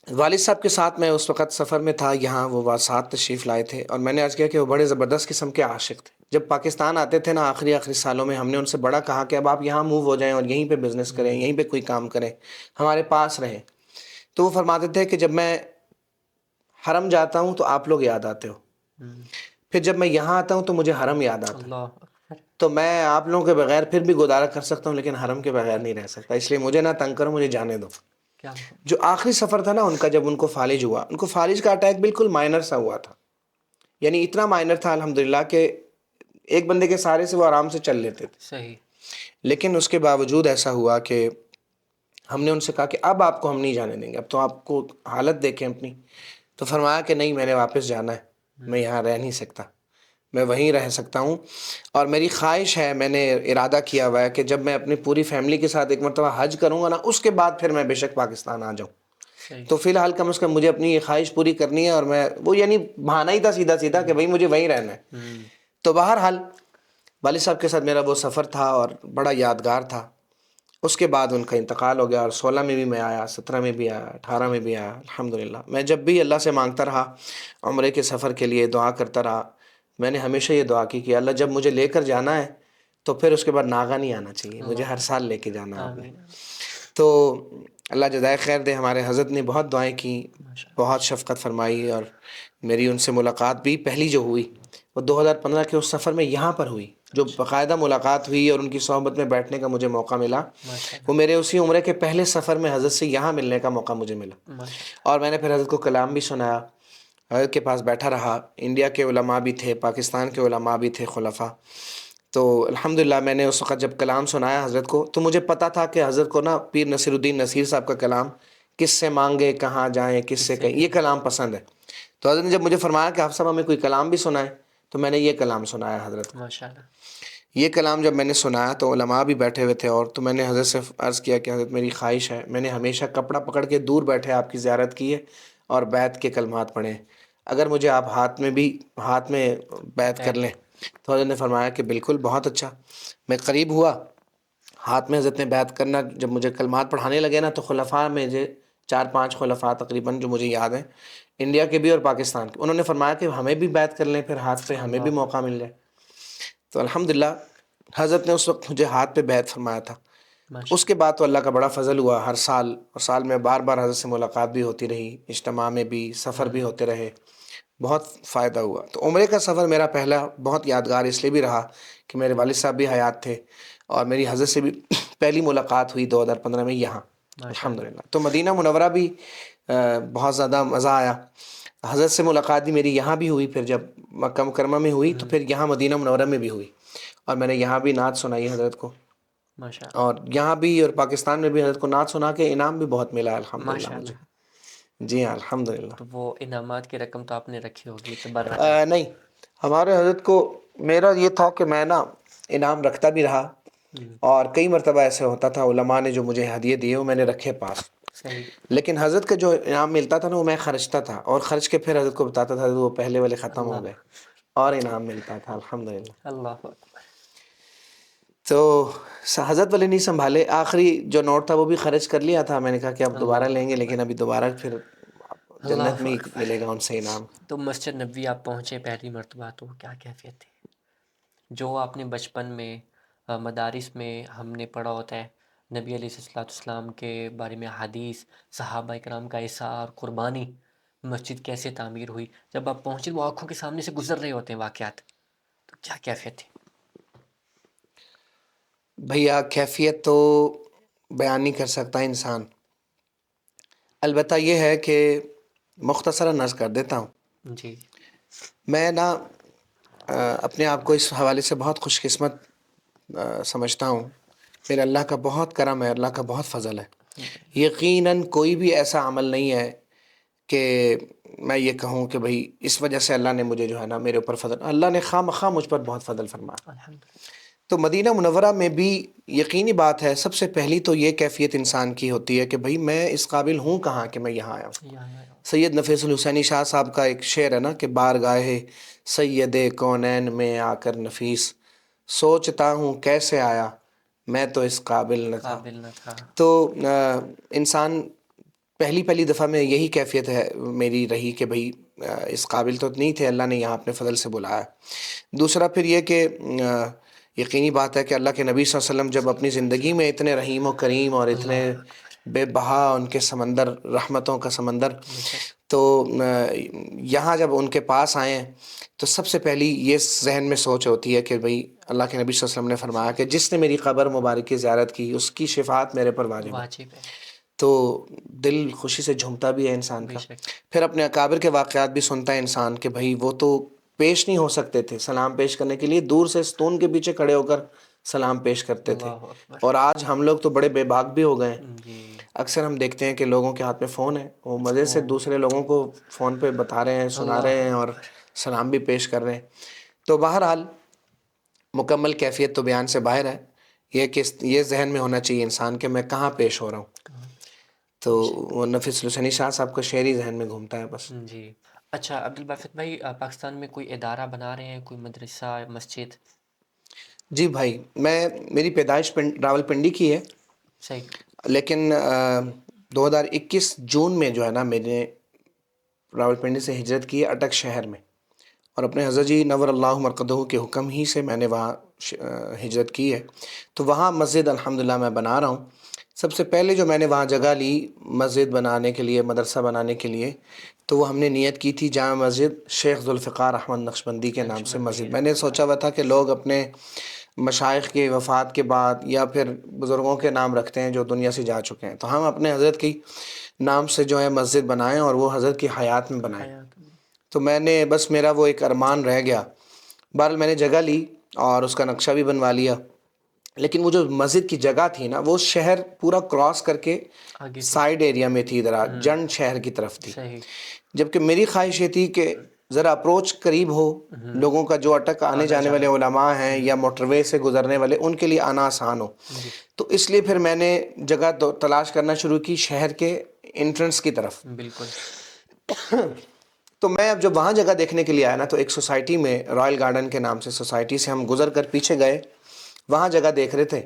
والد صاحب کے ساتھ میں اس وقت سفر میں تھا، یہاں وہ ساتھ تشریف لائے تھے، اور میں نے عرض کیا کہ وہ بڑے زبردست قسم کے عاشق تھے، جب پاکستان آتے تھے نا آخری سالوں میں ہم نے ان سے بڑا کہا کہ اب آپ یہاں موو ہو جائیں اور یہیں پہ بزنس کریں، یہیں پہ کوئی کام کریں، ہمارے پاس رہیں، تو وہ فرماتے تھے کہ جب میں حرم جاتا ہوں تو آپ لوگ یاد آتے ہو، پھر جب میں یہاں آتا ہوں تو مجھے حرم یاد آتا ہے، اللہ اکبر۔ تو میں آپ لوگوں کے بغیر پھر بھی گزارا کر سکتا ہوں لیکن حرم کے بغیر نہیں رہ سکتا، اس لیے مجھے نہ تنگ کرو، مجھے جانے دو۔ کیا جو آخری سفر تھا نا ان کا، جب ان کو فالج ہوا، ان کو فالج کا اٹیک بالکل مائنر سا ہوا تھا، یعنی اتنا مائنر تھا الحمدللہ کہ ایک بندے کے سہارے سے وہ آرام سے چل لیتے تھے، صحیح۔ لیکن اس کے باوجود ایسا ہوا کہ ہم نے ان سے کہا کہ اب آپ کو ہم نہیں جانے دیں گے، اب تو آپ کو حالت دیکھیں اپنی، تو فرمایا کہ نہیں، میں نے واپس جانا ہے، میں یہاں رہ نہیں سکتا، میں وہیں رہ سکتا ہوں، اور میری خواہش ہے، میں نے ارادہ کیا ہوا ہے کہ جب میں اپنی پوری فیملی کے ساتھ ایک مرتبہ حج کروں گا نا، اس کے بعد پھر میں بے شک پاکستان آ جاؤں، صحیح۔ تو فی الحال کم از کم مجھے اپنی یہ خواہش پوری کرنی ہے، اور میں وہ یعنی بہانہ ہی تھا سیدھا سیدھا کہ بھائی مجھے وہیں رہنا ہے، تو بہرحال والد صاحب کے ساتھ میرا وہ سفر تھا اور بڑا یادگار تھا، اس کے بعد ان کا انتقال ہو گیا، اور 16 میں بھی میں آیا، 17 میں بھی آیا، 18 میں بھی آیا، الحمدللہ میں جب بھی اللہ سے مانگتا رہا عمرے کے سفر کے لیے، دعا کرتا رہا، میں نے ہمیشہ یہ دعا کی کہ اللہ جب مجھے لے کر جانا ہے تو پھر اس کے بعد ناغہ نہیں آنا چاہیے، مجھے ہر اللہ، سال لے کے جانا آپ نے، آمین آمین۔ تو اللہ جزائے خیر دے، ہمارے حضرت نے بہت دعائیں کی، ماشاء بہت شفقت فرمائی، اور میری ان سے ملاقات بھی پہلی جو ہوئی وہ 2015 کے اس سفر میں یہاں پر ہوئی، جو اللہ، باقاعدہ ملاقات ہوئی اور ان کی صحبت میں بیٹھنے کا مجھے موقع ملا، ماشاء وہ اللہ، میرے اسی عمرے کے پہلے سفر میں حضرت سے یہاں ملنے کا موقع مجھے ملا، ماشاء اللہ، اور میں نے پھر حضرت کو کلام بھی سنایا، حضرت کے پاس بیٹھا رہا، انڈیا کے علماء بھی تھے، پاکستان کے علماء بھی تھے، خلفاء، تو الحمدللہ میں نے اس وقت جب کلام سنایا حضرت کو تو مجھے پتہ تھا کہ حضرت کو نا پیر نصیر الدین نصیر صاحب کا کلام، کس سے مانگے کہاں جائیں کس کس سے سے کہیں، یہ کہیں؟ کلام پسند ہے، تو حضرت نے جب مجھے فرمایا کہ آپ صاحب ہمیں کوئی کلام بھی سنائے، تو میں نے یہ کلام سنایا حضرت کو، ماشاء اللہ، یہ کلام جب میں نے سنایا تو علماء بھی بیٹھے ہوئے تھے، اور تو میں نے حضرت سے عرض کیا کہ حضرت میری خواہش ہے، میں نے ہمیشہ کپڑا پکڑ کے دور بیٹھے آپ کی زیارت کی ہے اور بیعت کے کلمات پڑھے، اگر مجھے آپ ہاتھ میں بیعت کر لیں، تو حضرت نے فرمایا کہ بالکل، بہت اچھا، میں قریب ہوا، ہاتھ میں حضرت نے بیعت کرنا، جب مجھے کلمات پڑھانے لگے نا تو خلفاء میں 4 5 خلفاء تقریباً جو مجھے یاد ہیں، انڈیا کے بھی اور پاکستان کے، انہوں نے فرمایا کہ ہمیں بھی بیعت کر لیں، پھر ہاتھ پہ ہمیں بھی اللہ، موقع مل جائے، تو الحمدللہ حضرت نے اس وقت مجھے ہاتھ پہ بیعت فرمایا تھا. ماشاء اس کے بعد تو اللہ کا بڑا فضل ہوا، ہر سال اور سال میں بار بار حضرت سے ملاقات بھی ہوتی رہی، اجتماع میں بھی، سفر بھی ہوتے رہے، بہت فائدہ ہوا. تو عمرے کا سفر میرا پہلا بہت یادگار اس لیے بھی رہا کہ میرے والد صاحب بھی حیات تھے اور میری حضرت سے بھی پہلی ملاقات ہوئی 2015 میں یہاں ماشاء اللہ. الحمدللہ. تو مدینہ منورہ بھی بہت زیادہ مزہ آیا. حضرت سے ملاقات بھی میری یہاں بھی ہوئی، پھر جب مکہ مکرمہ میں ہوئی تو پھر یہاں مدینہ منورہ میں بھی ہوئی، اور میں نے یہاں بھی نعت سنائی حضرت کو، ماشاء اللہ. اور یہاں بھی اور پاکستان میں بھی حضرت کو نعت سنا کے انعام بھی بہت ملا الحمدللہ ماشاء مجھے. اللہ. جی ہاں الحمدللہ. تو وہ انعامات کی رقم تو آپ نے رکھی ہوگی تبرک. نہیں، ہمارے حضرت کو میرا یہ تھا کہ میں نا انعام رکھتا بھی رہا، اور کئی مرتبہ ایسے ہوتا تھا علماء نے جو مجھے ہدیے دیے وہ میں نے رکھے پاس، صحیح. لیکن حضرت کا جو انعام ملتا تھا نا وہ میں خرچتا تھا اور خرچ کے پھر حضرت کو بتاتا تھا وہ پہلے والے ختم ہو اللہ گئے اور انعام ملتا تھا الحمدللہ. اللہ اکبر. تو حضرت والے نہیں سنبھالے، آخری جو نوٹ تھا وہ بھی خرچ کر لیا تھا. میں نے کہا کہ اب دوبارہ اللہ لیں گے، اکبر. لیکن ابھی دوبارہ پھر جنت اللہ میں ہی اکبر. ملے گا ان سے انعام. تو مسجد نبوی آپ پہنچے پہلی مرتبہ تو کیا کیفیت تھی؟ جو آپ نے بچپن میں مدارس میں ہم نے پڑھا ہوتا ہے نبی علیہ الصلوۃ والسلام کے بارے میں حدیث، صحابہ کرام کا احسار، قربانی، مسجد کیسے تعمیر ہوئی، جب آپ پہنچے وہ آنکھوں کے سامنے سے گزر رہے ہوتے ہیں واقعات، تو کیا کیفیت تھی؟ بھیا کیفیت تو بیان نہیں کر سکتا انسان، البتہ یہ ہے کہ مختصراً عرض کر دیتا ہوں. جی. میں نا اپنے آپ کو اس حوالے سے بہت خوش قسمت سمجھتا ہوں. میرے اللہ کا بہت کرم ہے، اللہ کا بہت فضل ہے. یقیناً کوئی بھی ایسا عمل نہیں ہے کہ میں یہ کہوں کہ بھئی اس وجہ سے اللہ نے مجھے جو ہے نا میرے اوپر فضل، اللہ نے خواہ مخواہ مجھ پر بہت فضل فرمایا. الحمد تو مدینہ منورہ میں بھی یقینی بات ہے، سب سے پہلی تو یہ کیفیت انسان کی ہوتی ہے کہ بھئی میں اس قابل ہوں کہاں کہ میں یہاں آیا ہوں. للہ. سید نفیس الحسینی شاہ صاحب کا ایک شعر ہے نا کہ بارگاہ سید کونین میں آ کر نفیس، سوچتا ہوں کیسے آیا میں تو اس قابل نہ تھا. قابل نہ تھا. تو انسان پہلی دفعہ میں یہی کیفیت ہے میری رہی کہ بھئی اس قابل تو نہیں تھے، اللہ نے یہاں اپنے فضل سے بلایا. دوسرا پھر یہ کہ یقینی بات ہے کہ اللہ کے نبی صلی اللہ علیہ وسلم جب اپنی زندگی میں اتنے رحیم و کریم اور اتنے بے بہا ان کے سمندر، رحمتوں کا سمندر، تو یہاں جب ان کے پاس آئے ہیں تو سب سے پہلی یہ ذہن میں سوچ ہوتی ہے کہ بھئی اللہ کے نبی صلی اللہ علیہ وسلم نے فرمایا کہ جس نے میری قبر مبارک کی زیارت کی اس کی شفاعت میرے پر واجب ہے. واجب ہے. تو دل خوشی سے جھومتا بھی ہے انسان بے کا. شک. پھر اپنے اکابر کے واقعات بھی سنتا ہے انسان کہ بھئی وہ تو پیش نہیں ہو سکتے تھے، سلام پیش کرنے کے لیے دور سے ستون کے پیچھے کھڑے ہو کر سلام پیش کرتے تھے. اللہ اکبر. اور آج ہم لوگ تو بڑے بے باک بھی ہو گئے ہیں. جی. اکثر ہم دیکھتے ہیں کہ لوگوں کے ہاتھ میں فون ہے، وہ مزے سے دوسرے لوگوں کو فون پہ بتا رہے ہیں، سنا اللہ رہے ہیں اور اکبر. سلام بھی پیش کر رہے ہیں. تو بہرحال مکمل کیفیت تو بیان سے باہر ہے، یہ کہ یہ ذہن میں ہونا چاہیے انسان کہ میں کہاں پیش ہو رہا ہوں. تو وہ نفیس الحسینی شاہ صاحب کا شعر ہی ذہن میں گھومتا ہے بس. جی. اچھا عبدالباسط بھائی، پاکستان میں کوئی ادارہ بنا رہے ہیں، کوئی مدرسہ، مسجد؟ جی بھائی، میری پیدائش راول پنڈی کی ہے، صحیح. لیکن 2021 جون میں جو ہے نا میں نے راول پنڈی سے ہجرت کی ہے اٹک شہر میں، اور اپنے حضرت جی نور اللہ مرقدہ کے حکم ہی سے میں نے وہاں ہجرت کی ہے. تو وہاں مسجد الحمدللہ میں بنا رہا ہوں. سب سے پہلے جو میں نے وہاں جگہ لی مسجد بنانے کے لیے، مدرسہ بنانے کے لیے، تو وہ ہم نے نیت کی تھی جامع مسجد شیخ ذوالفقار احمد نقشبندی کے نام سے مسجد. میں نے سوچا ہوا تھا کہ لوگ اپنے مشائخ کی وفات کے بعد یا پھر بزرگوں کے نام رکھتے ہیں جو دنیا سے جا چکے ہیں، تو ہم اپنے حضرت کی نام سے جو ہے مسجد بنائیں اور وہ حضرت کی حیات میں بنائیں. تو میں نے بس میرا وہ ایک ارمان رہ گیا. بہرحال میں نے جگہ لی اور اس کا نقشہ بھی بنوا لیا، لیکن وہ جو مسجد کی جگہ تھی نا وہ شہر پورا کراس کر کے آگے تھی. سائڈ ایریا میں تھی، ادھر جنڈ شہر کی طرف تھی. صحیح. جبکہ میری خواہش یہ تھی کہ ذرا اپروچ قریب ہو، لوگوں کا جو اٹک آنے جانے والے علماء ہیں یا موٹر وے سے گزرنے والے ان کے لیے آنا آسان ہو. تو اس لیے پھر میں نے جگہ تلاش کرنا شروع کی شہر کے انٹرنس کی طرف. بالکل. تو میں اب جب وہاں جگہ دیکھنے کے لیے آیا نا تو ایک سوسائٹی میں، رائل گارڈن کے نام سے سوسائٹی سے ہم گزر کر پیچھے گئے، وہاں جگہ دیکھ رہے تھے.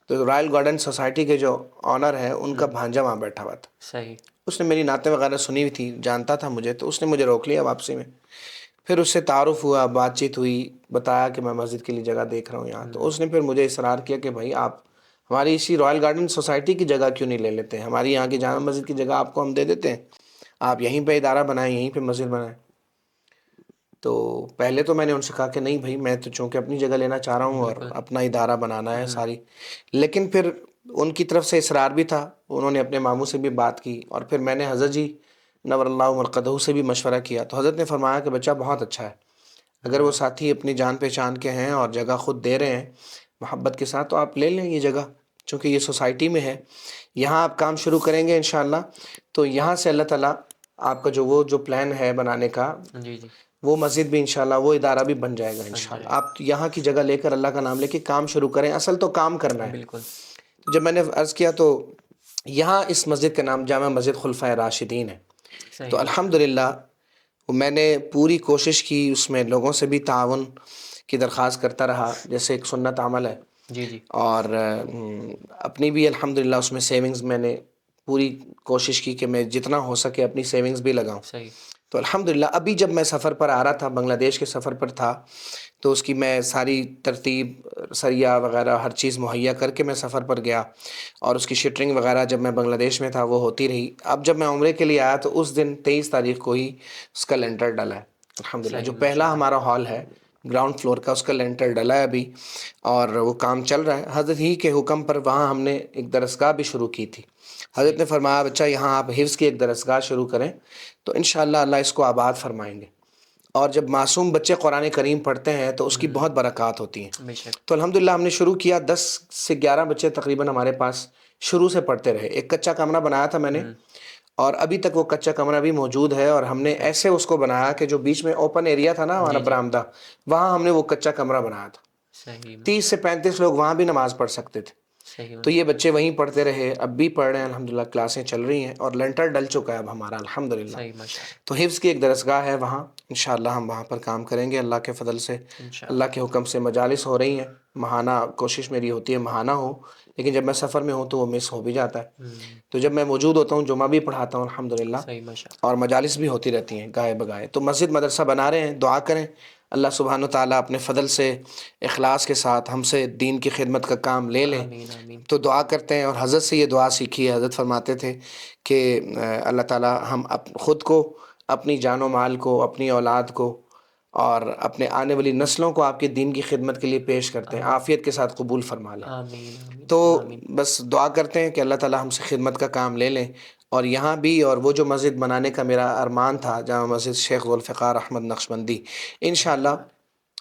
تو رائل گارڈن سوسائٹی کے جو آنر ہیں ان کا بھانجا وہاں بیٹھا ہوا تھا. صحیح. اس نے میری نعتیں وغیرہ سنی ہوئی تھی، جانتا تھا مجھے، تو اس نے مجھے روک لیا واپسی میں. پھر اس سے تعارف ہوا، بات چیت ہوئی، بتایا کہ میں مسجد کے لیے جگہ دیکھ رہا ہوں یہاں، تو اس نے پھر مجھے اصرار کیا کہ بھائی آپ ہماری اسی رائل گارڈن سوسائٹی کی جگہ کیوں نہیں لے لیتے ہیں، ہماری یہاں کی جامع مسجد کی جگہ آپ کو ہم دے دیتے ہیں، آپ یہیں پہ ادارہ بنائیں، یہیں پہ مسجد بنائیں۔ تو پہلے تو میں نے ان سے کہا کہ نہیں بھائی، میں تو چونکہ اپنی جگہ لینا چاہ رہا ہوں اور بالکل۔ اپنا ادارہ بنانا ہے ساری، لیکن پھر ان کی طرف سے اصرار بھی تھا، انہوں نے اپنے ماموں سے بھی بات کی، اور پھر میں نے حضرت جی نور اللہ مرقدہ سے بھی مشورہ کیا، تو حضرت نے فرمایا کہ بچہ بہت اچھا ہے، اگر وہ ساتھی اپنی جان پہچان کے ہیں اور جگہ خود دے رہے ہیں محبت کے ساتھ، تو آپ لے لیں یہ جگہ، چونکہ یہ سوسائٹی میں ہے، یہاں آپ کام شروع کریں گے انشاءاللہ، تو یہاں سے اللہ تعالیٰ آپ کا جو پلان ہے بنانے کا، جی جی، وہ مسجد بھی انشاءاللہ، وہ ادارہ بھی بن جائے گا بن انشاءاللہ۔ جائے گا۔ آپ یہاں کی جگہ لے کر اللہ کا نام لے کے کام شروع کریں، اصل تو کام کرنا ہے۔ بالکل، جب میں نے عرض کیا تو یہاں اس مسجد کا نام جامع مسجد خلفائے راشدین ہے، تو صحیح ماشاء اللہ۔ الحمدللہ میں نے پوری کوشش کی، اس میں لوگوں سے بھی تعاون کی درخواست کرتا رہا، جیسے ایک سنت عمل ہے، جی جی، اور اپنی بھی الحمدللہ اس میں سیونگز میں نے پوری کوشش کی کہ میں جتنا ہو سکے اپنی سیونگز بھی لگاؤں۔ صحیح، تو الحمدللہ ابھی جب میں سفر پر آ رہا تھا، بنگلہ دیش کے سفر پر تھا، تو اس کی میں ساری ترتیب سریہ وغیرہ ہر چیز مہیا کر کے میں سفر پر گیا، اور اس کی شٹرنگ وغیرہ جب میں بنگلہ دیش میں تھا وہ ہوتی رہی۔ اب جب میں عمرے کے لیے آیا تو اس دن 23 تاریخ کو ہی اس کا لینٹر ڈلا ہے الحمدللہ، جو صحیح ماشاء پہلا اللہ۔ ہمارا ہال ہے گراؤنڈ فلور کا، اس کا لینٹر ڈلا ہے ابھی، اور وہ کام چل رہا ہے۔ حضرت ہی کے حکم پر وہاں ہم نے ایک درسگاہ بھی شروع کی تھی، حضرت صحیح، نے فرمایا بچہ یہاں آپ حفظ کی ایک درسگاہ شروع کریں تو انشاءاللہ اللہ اس کو آباد فرمائیں گے، اور جب معصوم بچے قرآن کریم پڑھتے ہیں تو اس کی بہت برکات ہوتی ہیں۔ بے شک، تو الحمدللہ ہم نے شروع کیا، 10 سے 11 بچے تقریباً ہمارے پاس شروع سے پڑھتے رہے۔ ایک کچا کمرہ بنایا تھا میں نے، اور ابھی تک وہ کچا کمرہ بھی موجود ہے، اور ہم نے ایسے اس کو بنایا کہ جو بیچ میں اوپن ایریا تھا نا ہمارا جی جی، برآمدہ، وہاں ہم نے وہ کچا کمرہ بنایا تھا، صحیح 30 ماشاء سے اللہ، 35 لوگ وہاں بھی نماز پڑھ سکتے تھے۔ صحیح تو یہ ماشاء اللہ، بچے وہیں پڑھتے رہے، اب بھی پڑھ رہے ہیں الحمدللہ، کلاسیں چل رہی ہیں، اور لینٹر ڈل چکا ہے اب ہمارا الحمدللہ۔ صحیح ماشاء اللہ، تو حفظ کی ایک درسگاہ ہے وہاں، انشاءاللہ ہم وہاں پر کام کریں گے اللہ کے فضل سے، اللہ انشاءاللہ، کے حکم سے مجالس ہو رہی ہیں، ماہانہ کوشش میری ہوتی ہے ماہانہ ہو، لیکن جب میں سفر میں ہوں تو وہ مس ہو بھی جاتا ہے، تو جب میں موجود ہوتا ہوں جمعہ بھی پڑھاتا ہوں الحمدللہ، صحیح ماشاء اللہ، اور مجالس بھی ہوتی رہتی ہیں گائے بگائے۔ تو مسجد مدرسہ بنا رہے ہیں، دعا کریں اللہ سبحانہ و تعالیٰ اپنے فضل سے اخلاص کے ساتھ ہم سے دین کی خدمت کا کام لے لیں۔ آمین آمین، تو دعا کرتے ہیں، اور حضرت سے یہ دعا سیکھی ہے، حضرت فرماتے تھے کہ اللہ تعالیٰ ہم خود کو، اپنی جان و مال کو، اپنی اولاد کو، اور اپنے آنے والی نسلوں کو آپ کے دین کی خدمت کے لیے پیش کرتے ہیں، عافیت کے ساتھ قبول فرما لیں۔ آمین آمین تو آمین، بس دعا کرتے ہیں کہ اللہ تعالیٰ ہم سے خدمت کا کام لے لیں، اور یہاں بھی، اور وہ جو مسجد بنانے کا میرا ارمان تھا جامع مسجد شیخ ذوالفقار احمد نقشبندی، انشاءاللہ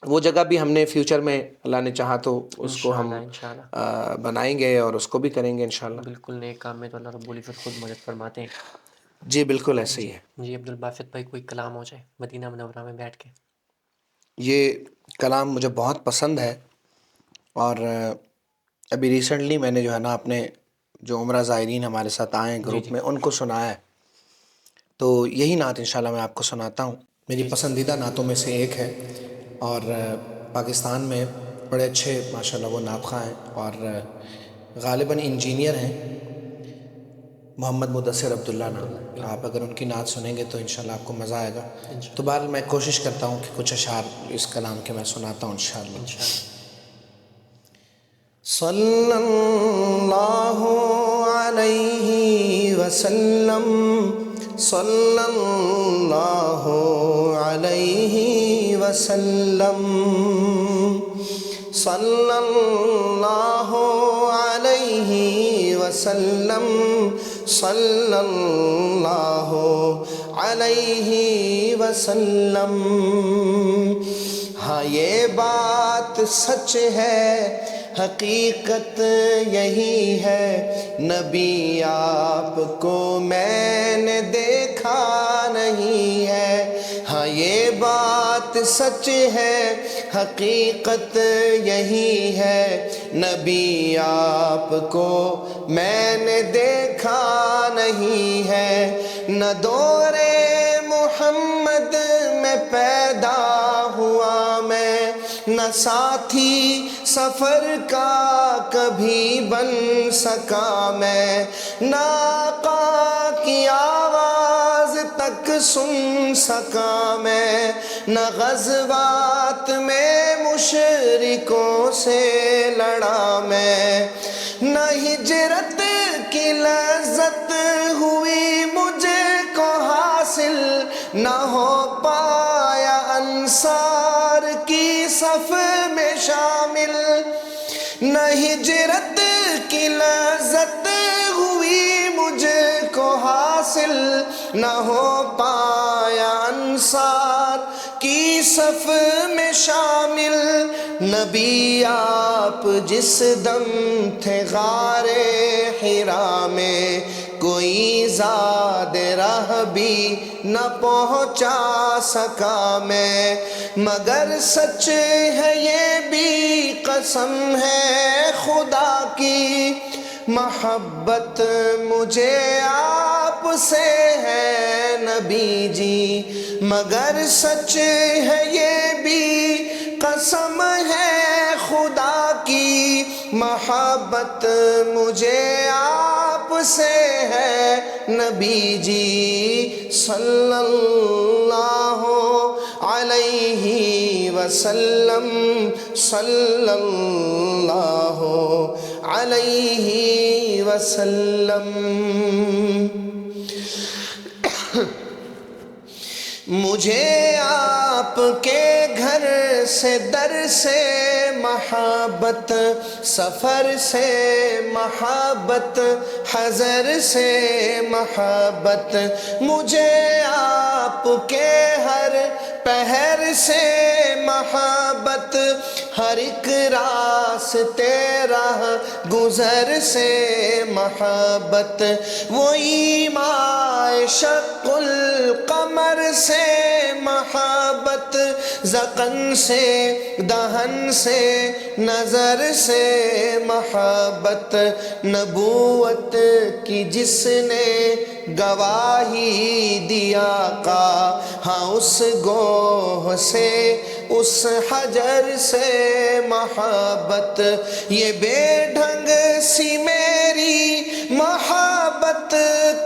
وہ جگہ بھی ہم نے فیوچر میں اللہ نے چاہا تو اس کو انشاءاللہ ہم انشاءاللہ، بنائیں گے، اور اس کو بھی کریں گے انشاءاللہ۔ بالکل نیک کام میں تو اللہ رب العزت خود مدد فرماتے ہیں۔ جی بالکل ایسے ہی جی ہے۔ جی، عبدالباسط بھائی کوئی کلام ہو جائے مدینہ منورہ میں بیٹھ کے۔ یہ کلام مجھے بہت پسند ہے، اور ابھی ریسنٹلی میں نے جو ہے نا اپنے جو عمرہ زائرین ہمارے ساتھ آئے ہیں جی گروپ جی میں، ان کو سنایا ہے، تو یہی نعت انشاءاللہ میں آپ کو سناتا ہوں، میری جی جی، پسندیدہ نعتوں میں سے ایک ہے، اور پاکستان میں بڑے اچھے ماشاءاللہ وہ نعت خواں ہیں، اور غالباً انجینئر ہیں، محمد مدثر عبداللہ نام، بالکل آپ اگر ان کی نعت سنیں گے تو انشاءاللہ آپ کو مزہ آئے گا۔ تو انشاءاللہ بہرحال میں کوشش کرتا ہوں کہ کچھ اشعار اس کلام کے میں سناتا ہوں انشاءاللہ۔ انشاءاللہ، صلی اللہ علیہ وسلم، صلی اللہ علیہ وسلم، صلی اللہ علیہ وسلم، صلی اللہ علیہ وسلم۔ ہاں یہ بات سچ ہے، حقیقت یہی ہے، نبی آپ کو میں نے دیکھا نہیں ہے۔ ہاں یہ بات سچ ہے، حقیقت یہی ہے، نبی آپ کو میں نے دیکھا نہیں ہے۔ نہ دور محمد میں پیدا ہوا میں، نہ ساتھی سفر کا کبھی بن سکا میں، نہ آقا کی آواز تک سن سکا میں، نہ غزوات میں مشرکوں سے لڑا میں، نہ ہجرت کی لذت ہوئی مجھے کو حاصل، نہ ہو پایا انصار کی صف میں شامل، نہ ہجرت کی لذت ہوئی مجھے کو حاصل، نہ ہو پایا انصار کی صف میں شامل۔ نبی آپ جس دم تھے غار حرا میں، کوئی زاد راہ بھی نہ پہنچا سکا میں، مگر سچ ہے یہ بھی قسم ہے خدا کی، محبت مجھے آپ سے ہے نبی جی، مگر سچ ہے یہ بھی قسم ہے خدا کی، محبت مجھے آپ سے ہے نبی جی، صلی اللہ علیہ وسلم، صلی اللہ علیہ وسلم۔ مجھے آپ کے گھر سے در سے محبت، سفر سے محبت، حضر سے محبت، مجھے آپ کے ہر پہر سے محبت، ہر ایک راستے راہ گزر سے محبت، وہی ماء شق القمر سے محبت، ذقن سے دہن سے نظر سے محبت، نبوت کی جس نے گواہی دیا کا، ہاں اس گوہ سے اس حجر سے محبت، یہ بے ڈھنگ سی میری محبت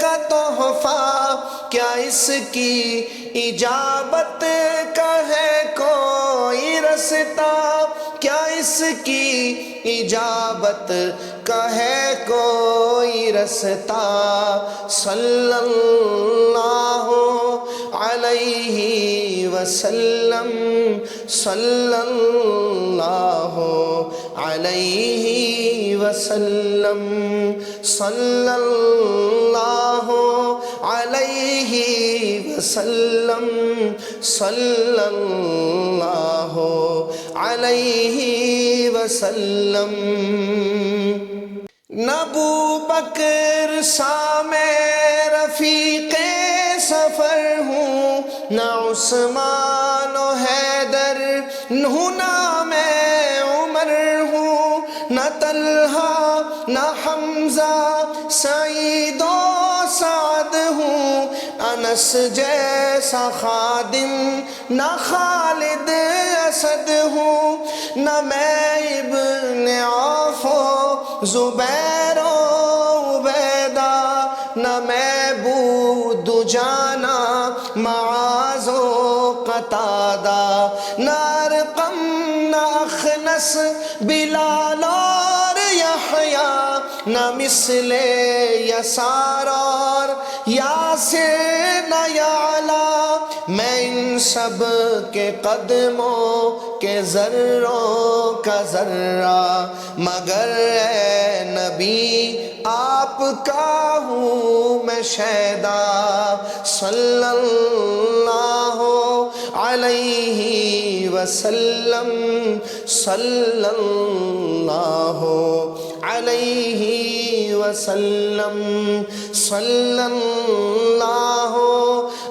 کا تحفہ، کیا اس کی اجابت کا ہے کوئی رستہ، کیا اس کی اجابت کا ہے کوئی رستہ، صلی اللہ علیہ وسلم، صلی اللہ علیہ وسلم، صلی اللہ علیہ وسلم، صلی اللہ علیہ وسلم۔ نہ ابوبکر سا میں رفیق سفر ہوں، نہ عثمان و حیدر ہوں، نہ میں عمر ہوں، نہ طلحہ نہ حمزہ سعید و سعد ہوں، انس جیسا خادم نہ خالد اسد ہوں، نہ میں ابن عوف و زبیر و عبیدہ، نہ میں ابو دجانہ معاذ و قتادہ، نہ ارقم نہ اخنس بلال اور یحییٰ، نہ مثل یسار اور یاسر نہ یعلا، میں ان سب کے قدموں کے ذروں کا ذرہ، مگر اے نبی آپ کا ہوں میں شیدا، صلی اللہ علیہ وسلم، صلی اللہ علیہ وسلم، صلی اللہ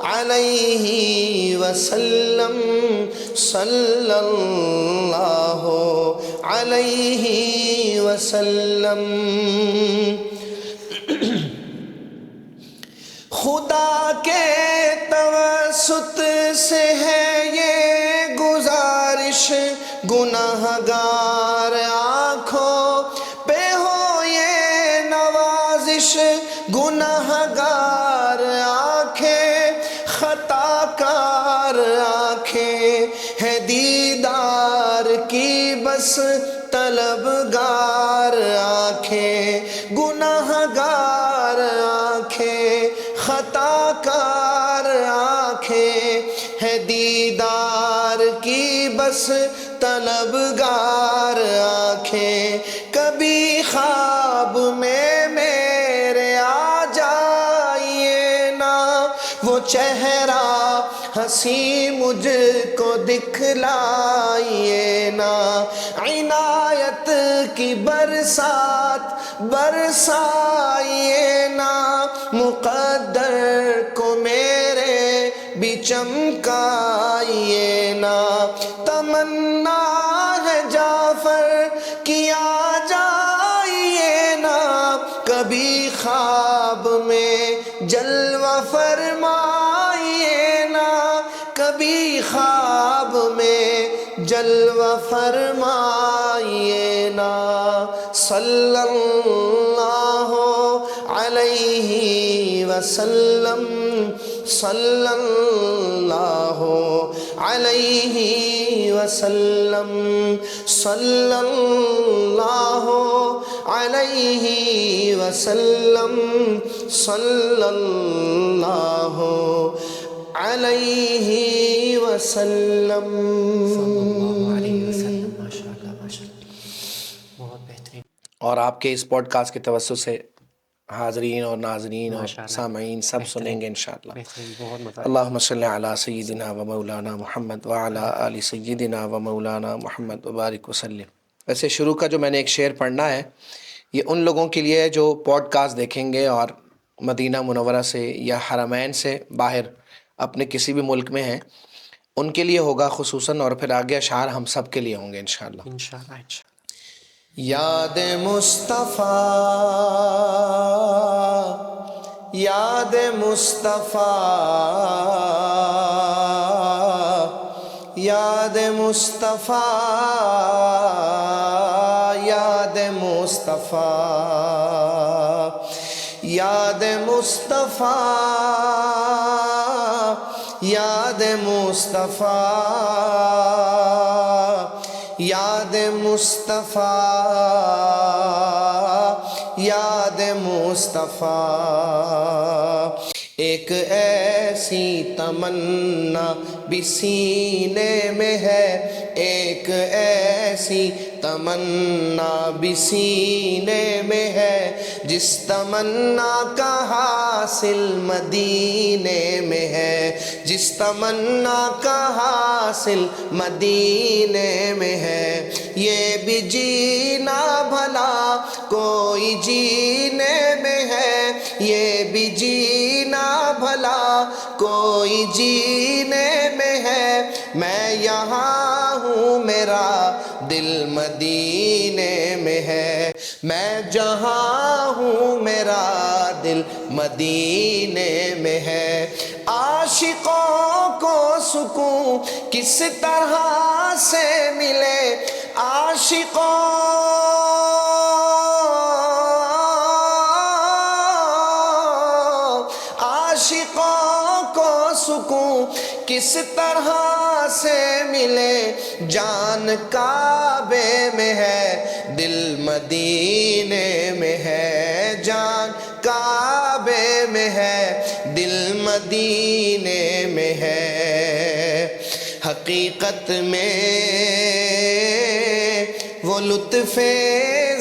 علیہ وسلم، صلی اللہ علیہ وسلم۔ خدا کے توسط سے ہے یہ گزارش، گناہگار آنکھوں پہ ہو یہ نوازش، گناہگار آنکھیں خطا کار آنکھیں بس طلبگار آنکھیں، گناہ گار آنکھیں، خطا کار آنکھیں، ہے دیدار کی بس طلبگار آنکھیں، کبھی خواب میں میرے آ جائیے نا، وہ چہرہ ہنسی مجھ کو دکھلائیے نا، عنایت کی برسات برسائیے نا، مقدر کو میرے بھی چمکائیے نا، تمنا ہے جعفر کی آ جائیے نا، کبھی خواب میں جلوہ فرمائیے نا، کبھی خواب میں جلوہ فرمائیے نا، صلی اللہ علیہ وسلم، صلی اللہ علیہ وسلم، صلی اللہ علیہ وسلم، صلی اللہ علیہ وسلم۔ ماشاء اللہ ماشاء اللہ، بہت بہترین۔ اور آپ کے اس پوڈ کاسٹ کے توسط سے حاضرین اور ناظرین اور ماشاء اللہ، سامعین سب بہترین، سنیں گے انشاءاللہ۔ بہترین، بہت مزہ آیا۔ اللہم صلی علی سیدنا و مولانا محمد وعلی آل سیدنا و مولانا محمد وبارک وسلم۔ ویسے شروع کا جو میں نے ایک شعر پڑھنا ہے، یہ ان لوگوں کے لیے ہے جو پوڈ کاسٹ دیکھیں گے اور مدینہ منورہ سے یا حرمین سے باہر اپنے کسی بھی ملک میں ہیں، ان کے لیے ہوگا خصوصاً، اور پھر آگے اشعار ہم سب کے لیے ہوں گے انشاءاللہ۔ انشاءاللہ انشاءاللہ۔ یاد مصطفیٰ، یاد مصطفیٰ، یاد مصطفیٰ، یاد مصطفیٰ، یاد مصطفیٰ، یاد مصطفیٰ، یاد مصطفیٰ، یاد مصطفیٰ، ایک ایسی تمنا بھی سینے میں ہے، ایک ایسی تمنا بھی سینے میں ہے، جس تمنا کا حاصل مدینے میں ہے، جس تمنا کا حاصل مدینے میں ہے، یہ بھی جینا بھلا کوئی جینے میں ہے، یہ بھی جینا بھلا کوئی جینے میں ہے، میں یہاں ہوں میرا دل مدینے میں ہے، میں جہاں ہوں میرا دل مدینے میں ہے، عاشقوں کو سکون کس طرح سے ملے، عاشقوں کو سکون کس طرح سے ملے، جان کعبے میں ہے دل مدینے میں ہے، جان کعبے میں ہے دل مدینے میں ہے، حقیقت میں وہ لطف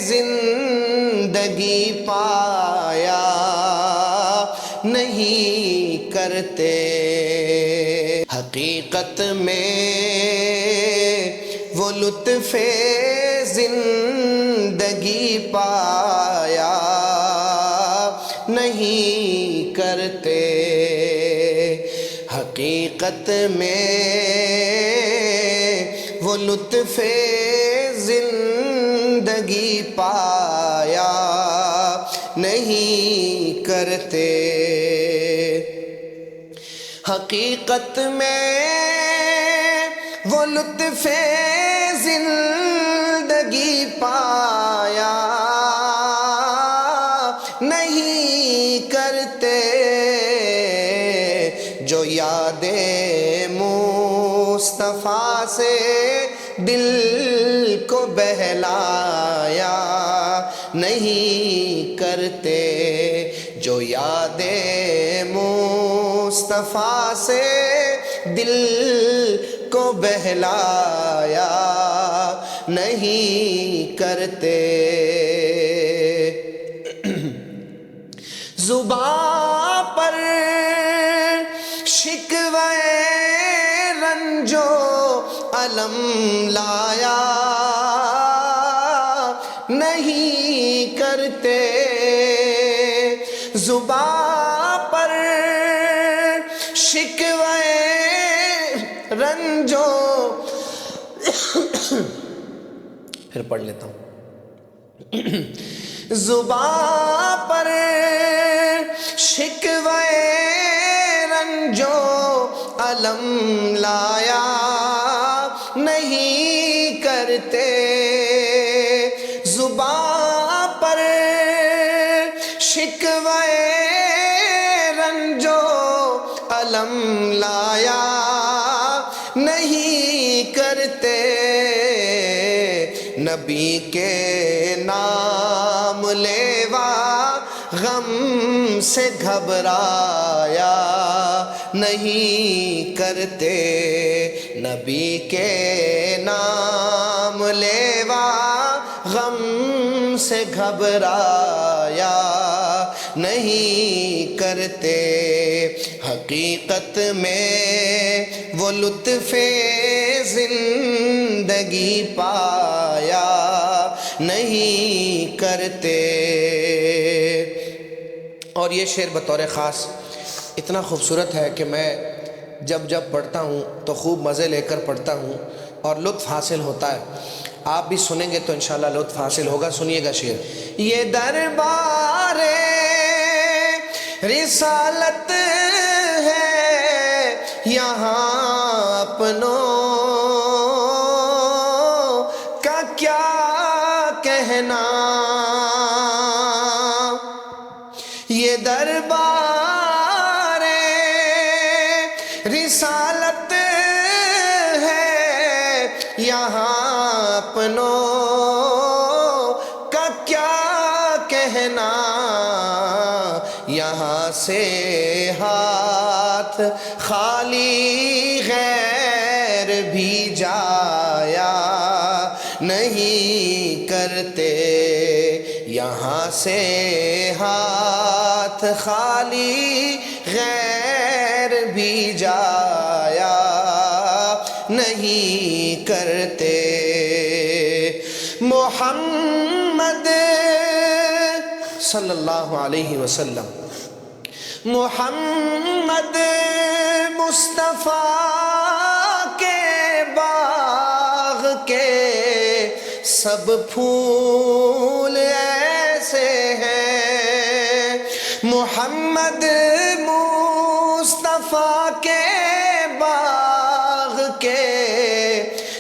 زندگی پایا نہیں کرتے، حقیقت میں وہ لطف زندگی پایا نہیں کرتے، حقیقت میں وہ لطف زندگی پایا نہیں کرتے، حقیقت میں وہ لطف زندگی پایا نہیں کرتے، جو یاد مصطفیٰ سے دل کو نہیں کرتے، جو یاد مصطفیٰ سے دل کو بہلایا نہیں کرتے۔ زباں پر شکوے رنج و الم لایا نہیں کرتے، زباں پر شکوے رنج و پھر پڑھ لیتا ہوں۔ زباں پر شکوے رنج و الم لایا نہیں کرتے، زباں پر شکوے رنج و الم لایا نہیں کرتے، نبی کے نام لیوا غم سے گھبرایا نہیں کرتے، نبی کے نام لیوا غم سے گھبرایا نہیں کرتے، حقیقت میں وہ لطف زندگی پایا نہیں کرتے۔ اور یہ شعر بطور خاص اتنا خوبصورت ہے کہ میں جب پڑھتا ہوں تو خوب مزے لے کر پڑھتا ہوں اور لطف حاصل ہوتا ہے۔ آپ بھی سنیں گے تو انشاءاللہ لطف حاصل ہوگا۔ سنیے گا شعر۔ یہ دربار رسالت ہے یہاں اپنوں کا کیا کہنا، یہ دربار رسالت ہے یہاں اپنوں کا کیا کہنا، یہاں سے ہاتھ خالی غیر بھی جایا نہیں کرتے، یہاں سے ہاتھ خالی غیر بھی جایا نہیں کرتے، محمد صلی اللہ علیہ وسلم، محمد مصطفیٰ کے باغ کے سب پھول ایسے ہیں، محمد مصطفیٰ کے باغ کے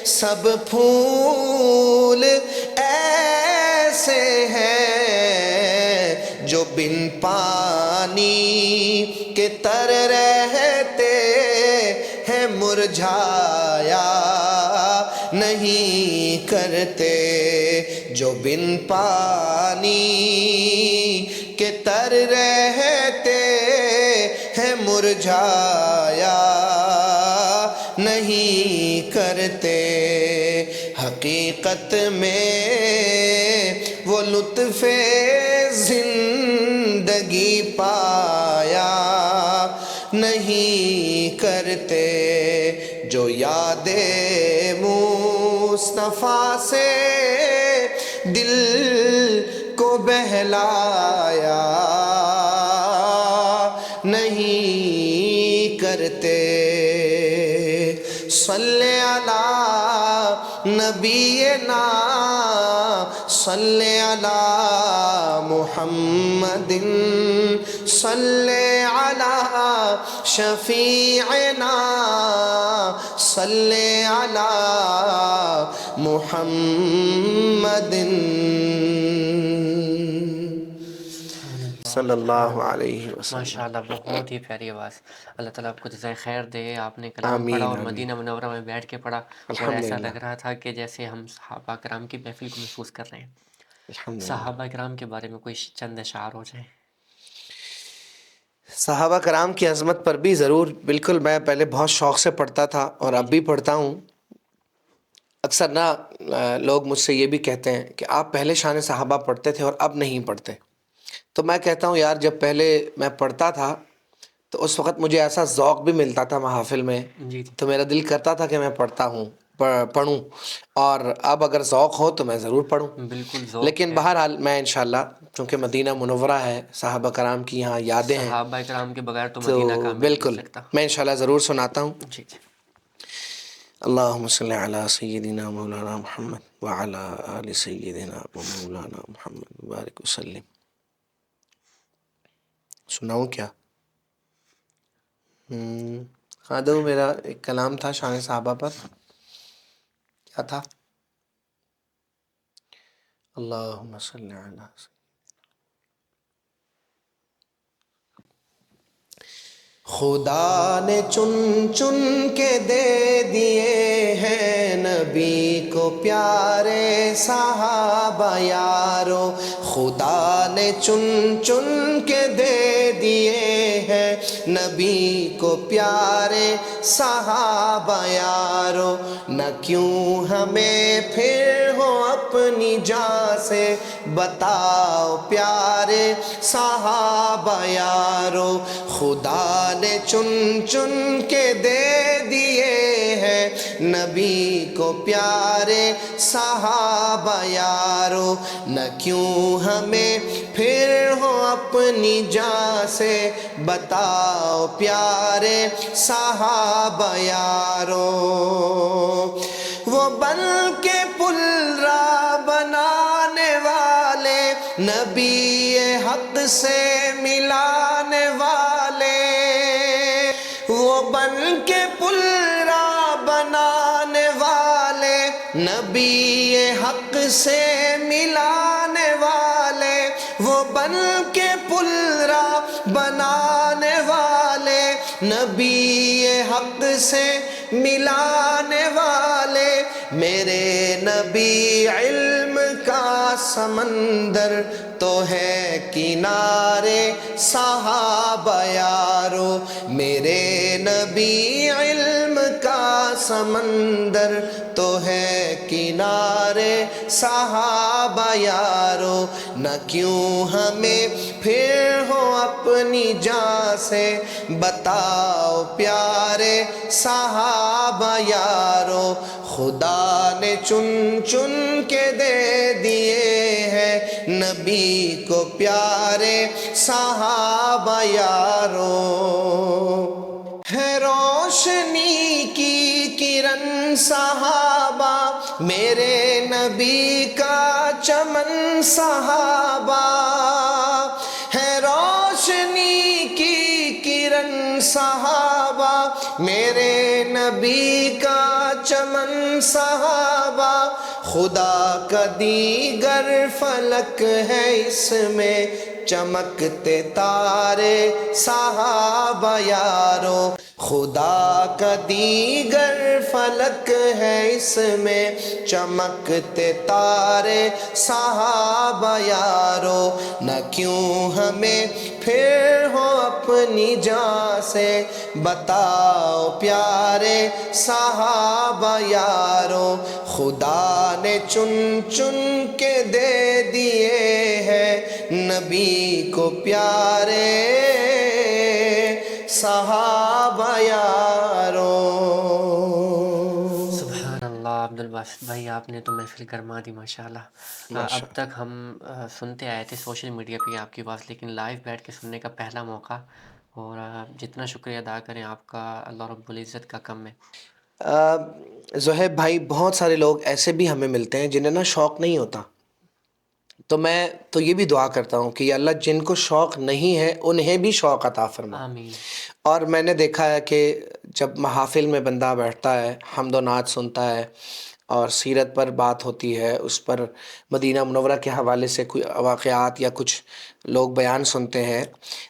سب پھول ایسے ہیں، جو بن پانی کے تر رہتے ہیں مرجھایا نہیں کرتے، جو بن پانی کے تر رہتے ہیں مرجھایا نہیں کرتے، حقیقت میں وہ لطف زندگی پایا نہیں کرتے، جو یاد مصطفیٰ سے دل کو بہلایا نہیں کرتے۔ صلی علی نبینا صلی علی محمد صلی علی شفیعنا صلی علی محمد صلی اللہ علیہ وسلم۔ ماشاءاللہ بہت ہی پیاری آواز۔ اللہ تعالیٰ آپ کو جزائے خیر دے۔ آپ نے کلام آمین پڑھا اور آمین مدینہ منورہ میں بیٹھ کے پڑھا اور ایسا الحمدللہ۔ لگ رہا تھا کہ جیسے ہم صحابہ کرام کی محفل کو محسوس کر رہے ہیں۔ الحمدللہ۔ صحابہ کرام کے بارے میں کوئی چند اشعار ہو جائیں؟ صحابہ کرام کی عظمت پر بھی ضرور، بالکل، میں پہلے بہت شوق سے پڑھتا تھا اور جی اب بھی پڑھتا ہوں۔ اکثر نا لوگ مجھ سے یہ بھی کہتے ہیں کہ آپ پہلے شان صحابہ پڑھتے تھے اور اب نہیں پڑھتے، تو میں کہتا ہوں یار جب پہلے میں پڑھتا تھا تو اس وقت مجھے ایسا ذوق بھی ملتا تھا محافل میں، جی جی تو میرا دل کرتا تھا کہ میں پڑھوں، اور اب اگر ذوق ہو تو میں ضرور پڑھوں۔ بالکل ذوق لیکن ہے۔ بہرحال میں انشاءاللہ، چونکہ مدینہ منورہ ہے، صحابہ کرام کی یہاں یادیں ہیں، صحابہ کرام کے بغیر تو تو مدینہ کامل نہیں ہو بالکل سکتا۔ میں انشاءاللہ ضرور سناتا ہوں۔ جی جی اللہم صلی علی سیدنا مولانا محمد وعلی آل سیدنا مولانا محمد بارک وسلم۔ سناؤں کیا؟ ہاں دو، میرا ایک کلام تھا شان صحابہ پر، کیا تھا؟ اللہم صلی علی خدا نے چن چن کے دے دیے ہیں نبی کو پیارے صحابہ یارو، خدا نے چن چن کے دے دیے ہیں نبی کو پیارے صحابہ یارو، نہ کیوں ہمیں پھر ہو اپنی جان سے بتاؤ پیارے صحابہ یارو، خدا نے چن چن کے دے دیے ہیں نبی کو پیارے صحابہ یارو، نہ کیوں ہمیں پھر ہو اپنی جان سے بتاؤ پیارے صحابہ یارو، وہ بن کے پل راہ بنانے والے، نبی حق سے ملانے والے، وہ بن کے پل راہ بنانے والے، نبی حق سے ملانے والے، وہ بن کے پل راہ بنانے والے، نبی حق سے ملانے والے، میرے نبی علم کا سمندر تو ہے کنارے صحابہ یارو، میرے نبی علم کا سمندر تو ہے کنارے صحابہ یارو، نہ کیوں ہمیں پھر ہو اپنی جان سے بتاؤ پیارے صحابہ یارو، خدا نے چن چن کے دے دیے ہیں نبی کو پیارے صحابہ یارو، ہے روشنی کی کرن صحابہ، میرے نبی کا چمن صحابہ، ہے روشنی کی کرن صحابہ، میرے نبی کا چمن صحابہ، خدا کا دیگر فلک ہے اس میں چمکتے تارے صحابہ یارو، خدا کا دیگر فلک ہے اس میں چمکتے تارے صحابہ یارو، نہ کیوں ہمیں پھر ہو اپنی جان سے بتاؤ پیارے صحابہ یارو، خدا نے چن چن کے دے دیے ہیں نبی کو پیارے صحابہ یارو۔ سبحان اللہ عبدالباسط بھائی، آپ نے تو محفل گرما دی ماشاءاللہ۔ اب تک ہم سنتے آئے تھے سوشل میڈیا پہ آپ کی آواز، لیکن لائیو بیٹھ کے سننے کا پہلا موقع، اور جتنا شکریہ ادا کریں آپ کا، اللہ رب العزت کا کم ہے۔ زہیب بھائی، بہت سارے لوگ ایسے بھی ہمیں ملتے ہیں جنہیں نا شوق نہیں ہوتا، تو میں تو یہ بھی دعا کرتا ہوں کہ یا اللہ جن کو شوق نہیں ہے انہیں بھی شوق عطا فرما۔ آمین۔ اور میں نے دیکھا ہے کہ جب محافل میں بندہ بیٹھتا ہے، حمد و نعت سنتا ہے اور سیرت پر بات ہوتی ہے، اس پر مدینہ منورہ کے حوالے سے کوئی واقعات یا کچھ لوگ بیان سنتے ہیں،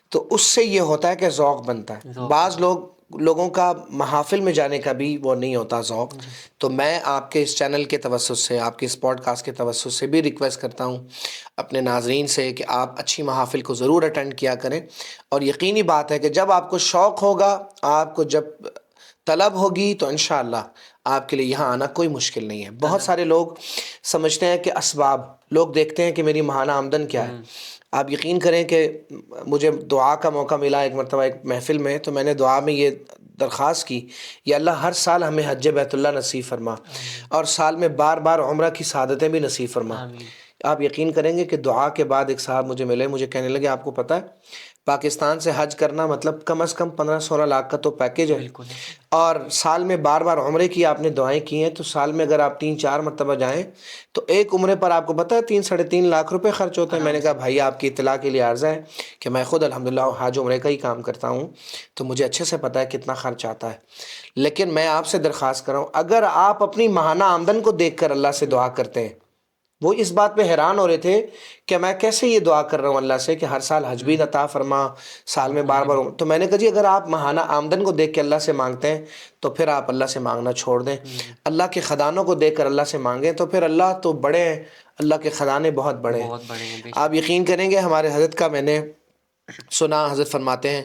تو اس سے یہ ہوتا ہے کہ ذوق بنتا ہے۔ ذوق بعض لوگ لوگوں کا محافل میں جانے کا بھی وہ نہیں ہوتا ذوق. تو میں آپ کے اس چینل کے توسط سے، آپ کے اس پوڈ کاسٹ کے توسط سے بھی ریکویسٹ کرتا ہوں اپنے ناظرین سے کہ آپ اچھی محافل کو ضرور اٹینڈ کیا کریں. اور یقینی بات ہے کہ جب آپ کو شوق ہوگا، آپ کو جب طلب ہوگی، تو انشاءاللہ آپ کے لیے یہاں آنا کوئی مشکل نہیں ہے. بہت سارے لوگ سمجھتے ہیں کہ اسباب، لوگ دیکھتے ہیں کہ میری ماہانہ آمدن کیا ہے. آپ یقین کریں کہ مجھے دعا کا موقع ملا ایک مرتبہ ایک محفل میں، تو میں نے دعا میں یہ درخواست کی، یا اللہ ہر سال ہمیں حج بیت اللہ نصیب فرما، اور سال میں بار بار عمرہ کی سعادتیں بھی نصیب فرما. آمین. آپ یقین کریں گے کہ دعا کے بعد ایک صاحب مجھے ملے، مجھے کہنے لگے آپ کو پتہ ہے پاکستان سے حج کرنا مطلب کم از کم 15-16 لاکھ کا تو پیکیج ہے، بالکل ایسے. اور سال میں بار بار عمرے کی آپ نے دعائیں کی ہیں، تو سال میں اگر آپ 3-4 مرتبہ جائیں تو ایک عمرے پر آپ کو پتہ ہے 3-3.5 لاکھ روپے خرچ ہوتے ہیں. میں نے کہا بھائی آپ کی اطلاع کے لیے عرض ہے کہ میں خود الحمدللہ حج عمرے کا ہی کام کرتا ہوں، تو مجھے اچھے سے پتہ ہے کتنا خرچ آتا ہے. لیکن میں آپ سے درخواست کر رہا ہوں، اگر آپ اپنی ماہانہ آمدن کو دیکھ کر اللہ سے دعا کرتے ہیں، وہ اس بات پہ حیران ہو رہے تھے کہ میں کیسے یہ دعا کر رہا ہوں اللہ سے کہ ہر سال حج بھی عطا فرما، سال میں بار بار. تو میں نے کہا جی اگر آپ ماہانہ آمدن کو دیکھ کے اللہ سے مانگتے ہیں تو پھر آپ اللہ سے مانگنا چھوڑ دیں. اللہ کے خزانوں کو دیکھ کر اللہ سے مانگیں تو پھر اللہ تو بڑے ہیں، اللہ کے خزانے بہت بڑے ہیں. بہت بڑے ہیں بے آپ شک. یقین کریں گے ہمارے حضرت کا میں نے سنا، حضرت فرماتے ہیں،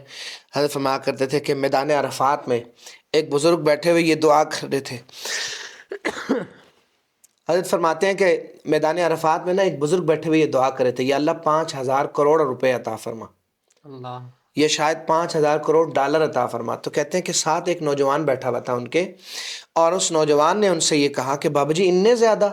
حضرت فرمایا کرتے تھے کہ میدان عرفات میں ایک بزرگ بیٹھے ہوئے یہ دعا کر رہے تھے. حضرت فرماتے ہیں کہ میدان عرفات میں نا ایک بزرگ بیٹھے ہوئے یہ دعا کر رہے تھے، یا اللہ 5,000 کروڑ روپے عطا فرما، اللہ. یہ شاید 5,000 کروڑ ڈالر عطا فرما. تو کہتے ہیں کہ ساتھ ایک نوجوان بیٹھا ہوا تھا ان کے، اور اس نوجوان نے ان سے یہ کہا کہ بابا جی اتنے زیادہ.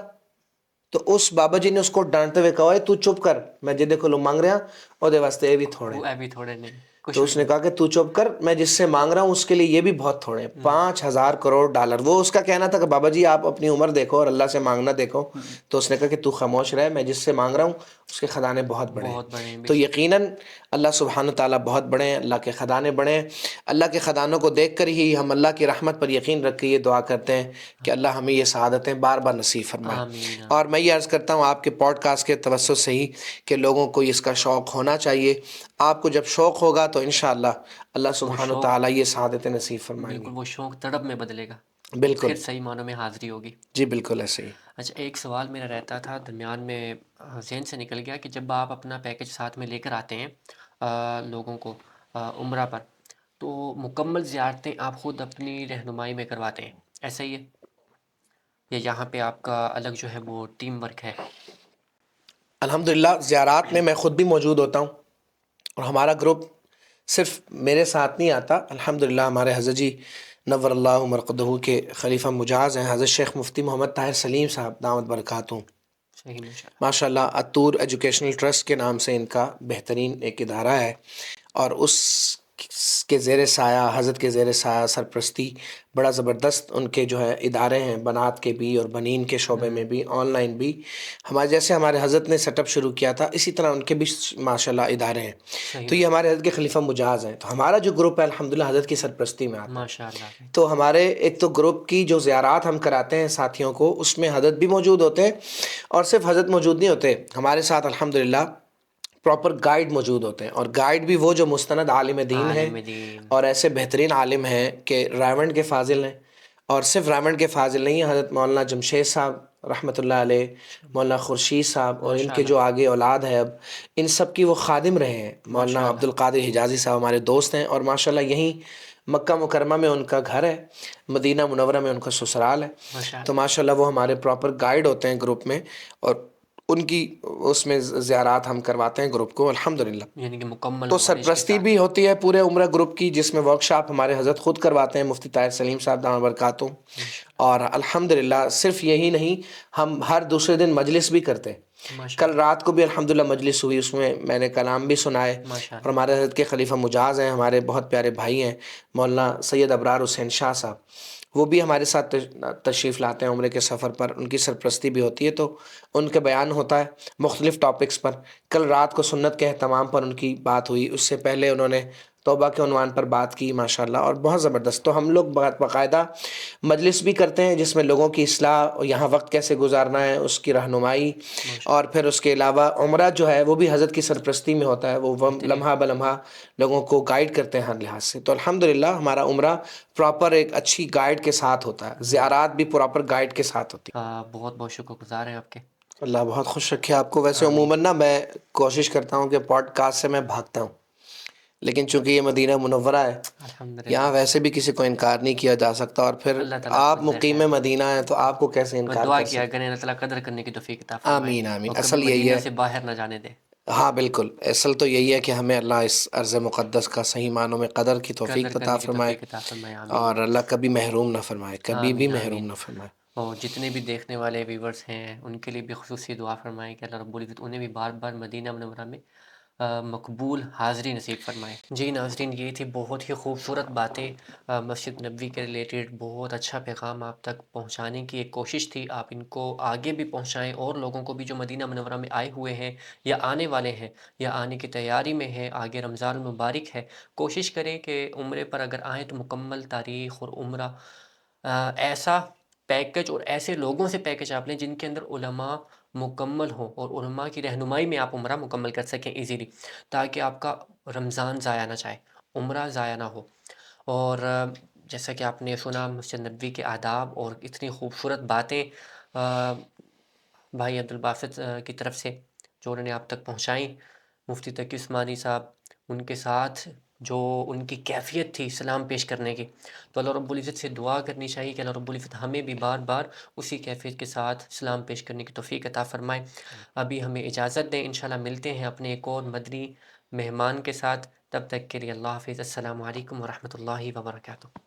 تو اس بابا جی نے اس کو ڈانٹتے ہوئے کہا تو چپ کر، میں جدے کو مانگ رہا اور دے واسطے یہ بھی تھوڑے. وہ ابھی تھوڑے نہیں کچھ تو بھی اس نے نہیں. کہا کہ تو چپ کر، میں جس سے مانگ رہا ہوں اس کے لیے یہ بھی بہت تھوڑے ہیں، 5,000 کروڑ ڈالر. وہ اس کا کہنا تھا کہ بابا جی آپ اپنی عمر دیکھو اور اللہ سے مانگنا دیکھو. تو اس نے کہا کہ تو خاموش رہ، میں جس سے مانگ رہا ہوں اس کے خزانے بہت بڑے ہیں. بہت بڑے ہیں بے تو شک. یقیناً اللہ سبحانہ تعالیٰ بہت بڑے ہیں، اللہ کے خزانے بڑے ہیں. اللہ کے خزانوں کو دیکھ کر ہی ہم اللہ کی رحمت پر یقین رکھ کے یہ دعا کرتے ہیں کہ اللہ ہمیں یہ سعادتیں بار بار نصیب فرمائے. آمین. اور میں یہ عرض کرتا ہوں آپ کے پوڈ کاسٹ کے توسط سے ہی کہ لوگوں کو اس کا شوق ہونا چاہیے. آپ کو جب شوق ہوگا تو انشاءاللہ اللہ وہ سبحانہ شوق تعالیٰ یہ سعادتیں نصیب فرمائیں گے. بالکل وہ شوق تڑپ میں بدلے گا، بالکل پھر صحیح معنوں میں حاضری ہوگی. جی بالکل ایسے ہی. اچھا ایک سوال میرا رہتا تھا درمیان میں ذہن سے نکل گیا کہ جب آپ اپنا پیکج ساتھ میں لے کر آتے ہیں لوگوں کو عمرہ پر، تو مکمل زیارتیں آپ خود اپنی رہنمائی میں کرواتے ہیں، ایسا ہی ہے یا یہاں پہ آپ کا الگ جو ہے وہ ٹیم ورک ہے؟ الحمدللہ زیارات میں خود بھی موجود ہوتا ہوں، اور ہمارا گروپ صرف میرے ساتھ نہیں آتا. الحمدللہ ہمارے حضرت جی نور اللہ مرقدہ کے خلیفہ مجاز ہیں حضرت شیخ مفتی محمد طاہر سلیم صاحب دامت برکاتہم، صحیح ماشاءاللہ. ماشاء اللہ. اتور ایجوکیشنل ٹرسٹ کے نام سے ان کا بہترین ایک ادارہ ہے، اور اس کے زیر سایہ، حضرت کے زیر سایہ سرپرستی بڑا زبردست ان کے جو ہے ادارے ہیں، بنات کے بھی اور بنین کے شعبے میں بھی، آن لائن بھی. ہمارے جیسے ہمارے حضرت نے سیٹ اپ شروع کیا تھا اسی طرح ان کے بھی ماشاءاللہ ادارے ہیں. صحیح تو یہ ہمارے حضرت کے خلیفہ مجاز ہیں. تو ہمارا جو گروپ ہے الحمدللہ حضرت کی سرپرستی میں آتا ہے. ماشاءاللہ. تو ہمارے ایک تو گروپ کی جو زیارات ہم کراتے ہیں ساتھیوں کو، اس میں حضرت بھی موجود ہوتے ہیں، اور صرف حضرت موجود نہیں ہوتے، ہمارے ساتھ الحمدللہ پراپر گائیڈ موجود ہوتے ہیں. اور گائیڈ بھی وہ جو مستند عالم دین ہیں، عالم دین. اور ایسے بہترین عالم ہیں کہ رائمنڈ کے فاضل ہیں. اور صرف رائمنڈ کے فاضل نہیں ہیں، حضرت مولانا جمشید صاحب رحمۃ اللہ علیہ، مولانا خورشید صاحب، اور ان کے جو آگے اولاد ہے اب، ان سب کی وہ خادم رہے ہیں. مولانا عبد القادر حجازی صاحب ہمارے دوست ہیں، اور ماشاءاللہ یہیں مکہ مکرمہ میں ان کا گھر ہے، مدینہ منورہ میں ان کا سسرال ہے. تو ماشاءاللہ وہ ہمارے پراپر گائیڈ ہوتے ہیں گروپ میں، اور ان کی اس میں زیارات ہم کرواتے ہیں گروپ کو الحمدللہ. یعنی کہ مکمل تو نالج کے سرپرستی ساتھ. بھی ہوتی ہے پورے عمرہ گروپ کی، جس میں ورک شاپ ہمارے حضرت خود کرواتے ہیں، مفتی طاہر سلیم صاحب دامت برکاتہم. اور الحمدللہ صرف یہی نہیں، ہم ہر دوسرے دن مجلس بھی کرتے ہیں. کل رات کو بھی الحمدللہ مجلس ہوئی، اس میں میں نے کلام بھی سنائے. اور ہمارے حضرت کے خلیفہ مجاز ہیں، ہمارے بہت پیارے بھائی ہیں مولانا سید ابرار حسین شاہ صاحب، وہ بھی ہمارے ساتھ تشریف لاتے ہیں عمرے کے سفر پر. ان کی سرپرستی بھی ہوتی ہے، تو ان کے بیان ہوتا ہے مختلف ٹاپکس پر. کل رات کو سنت کے اہتمام پر ان کی بات ہوئی، اس سے پہلے انہوں نے توبہ کے عنوان پر بات کی ماشاءاللہ، اور بہت زبردست. تو ہم لوگ باقاعدہ مجلس بھی کرتے ہیں جس میں لوگوں کی اصلاح، یہاں وقت کیسے گزارنا ہے اس کی رہنمائی، ماشاء اور پھر اس کے علاوہ عمرہ جو ہے وہ بھی حضرت کی سرپرستی میں ہوتا ہے، وہ بہترین. لمحہ بلمحہ لوگوں کو گائیڈ کرتے ہیں ہر لحاظ سے. تو الحمدللہ ہمارا عمرہ پراپر ایک اچھی گائیڈ کے ساتھ ہوتا ہے، زیارات بھی پراپر گائیڈ کے ساتھ ہوتی ہیں. بہت بہت شکر گزار ہیں آپ کے. اللہ بہت خوش رکھے آپ کو. ویسے آمین. عموماً نا میں کوشش کرتا ہوں کہ پوڈ کاسٹ سے میں بھاگتا ہوں، لیکن چونکہ یہ مدینہ منورہ ہے، الحمدللہ. یہاں ویسے بھی کسی کو انکار نہیں کیا جا سکتا، اور پھر اللہ تعالیٰ آپ فضل مقیم خیر. مدینہ ہیں تو آپ کو کیسے میں انکار دعا کر کیا سکتے. کریں اللہ تعالیٰ قدر کرنے کی توفیق عطا فرمائے آمین آمین. اور کبھی اصل یہی مدینہ ہے. سے باہر نہ جانے دے. ہاں بالکل، اصل تو یہی ہے کہ ہمیں اللہ اس عرض مقدس کا صحیح معنوں میں قدر کی قدر توفیق عطا کرنے کی فرمائے، توفیق عطا فرمائے. آمین. اور اللہ کبھی محروم نہ فرمائے، کبھی بھی آمین آمین. محروم نہ فرمائے. اور جتنے بھی دیکھنے والے ویورز ہیں ان کے لیے بھی خصوصی دعا فرمائیں کہ اللہ رب العزت انہیں بھی بار بار مدینہ منورہ میں مقبول حاضری نصیب فرمائے. جی ناظرین، یہ تھی بہت ہی خوبصورت باتیں مسجد نبوی کے ریلیٹڈ. بہت اچھا پیغام آپ تک پہنچانے کی ایک کوشش تھی. آپ ان کو آگے بھی پہنچائیں اور لوگوں کو بھی جو مدینہ منورہ میں آئے ہوئے ہیں یا آنے والے ہیں یا آنے کی تیاری میں ہیں. آگے رمضان المبارک ہے، کوشش کریں کہ عمرے پر اگر آئیں تو مکمل تاریخ اور عمرہ ایسا پیکج اور ایسے لوگوں سے پیکج آپ لیں جن کے اندر علماء مکمل ہوں، اور علماء کی رہنمائی میں آپ عمرہ مکمل کر سکیں ایزیلی، تاکہ آپ کا رمضان ضائع نہ جائے، عمرہ ضائع نہ ہو. اور جیسا کہ آپ نے سنا مسجد نبوی کے آداب اور اتنی خوبصورت باتیں بھائی عبدالباسط کی طرف سے جو انہوں نے آپ تک پہنچائیں، مفتی تقی عثمانی صاحب، ان کے ساتھ جو ان کی کیفیت تھی سلام پیش کرنے کی، تو اللہ رب العزت سے دعا کرنی چاہیے کہ اللہ رب العزت ہمیں بھی بار بار اسی کیفیت کے ساتھ سلام پیش کرنے کی توفیق عطا فرمائے. ابھی ہمیں اجازت دیں، انشاءاللہ ملتے ہیں اپنے ایک اور مدنی مہمان کے ساتھ. تب تک کے لیے اللہ حافظ. السلام علیکم ورحمۃ اللہ وبرکاتہ.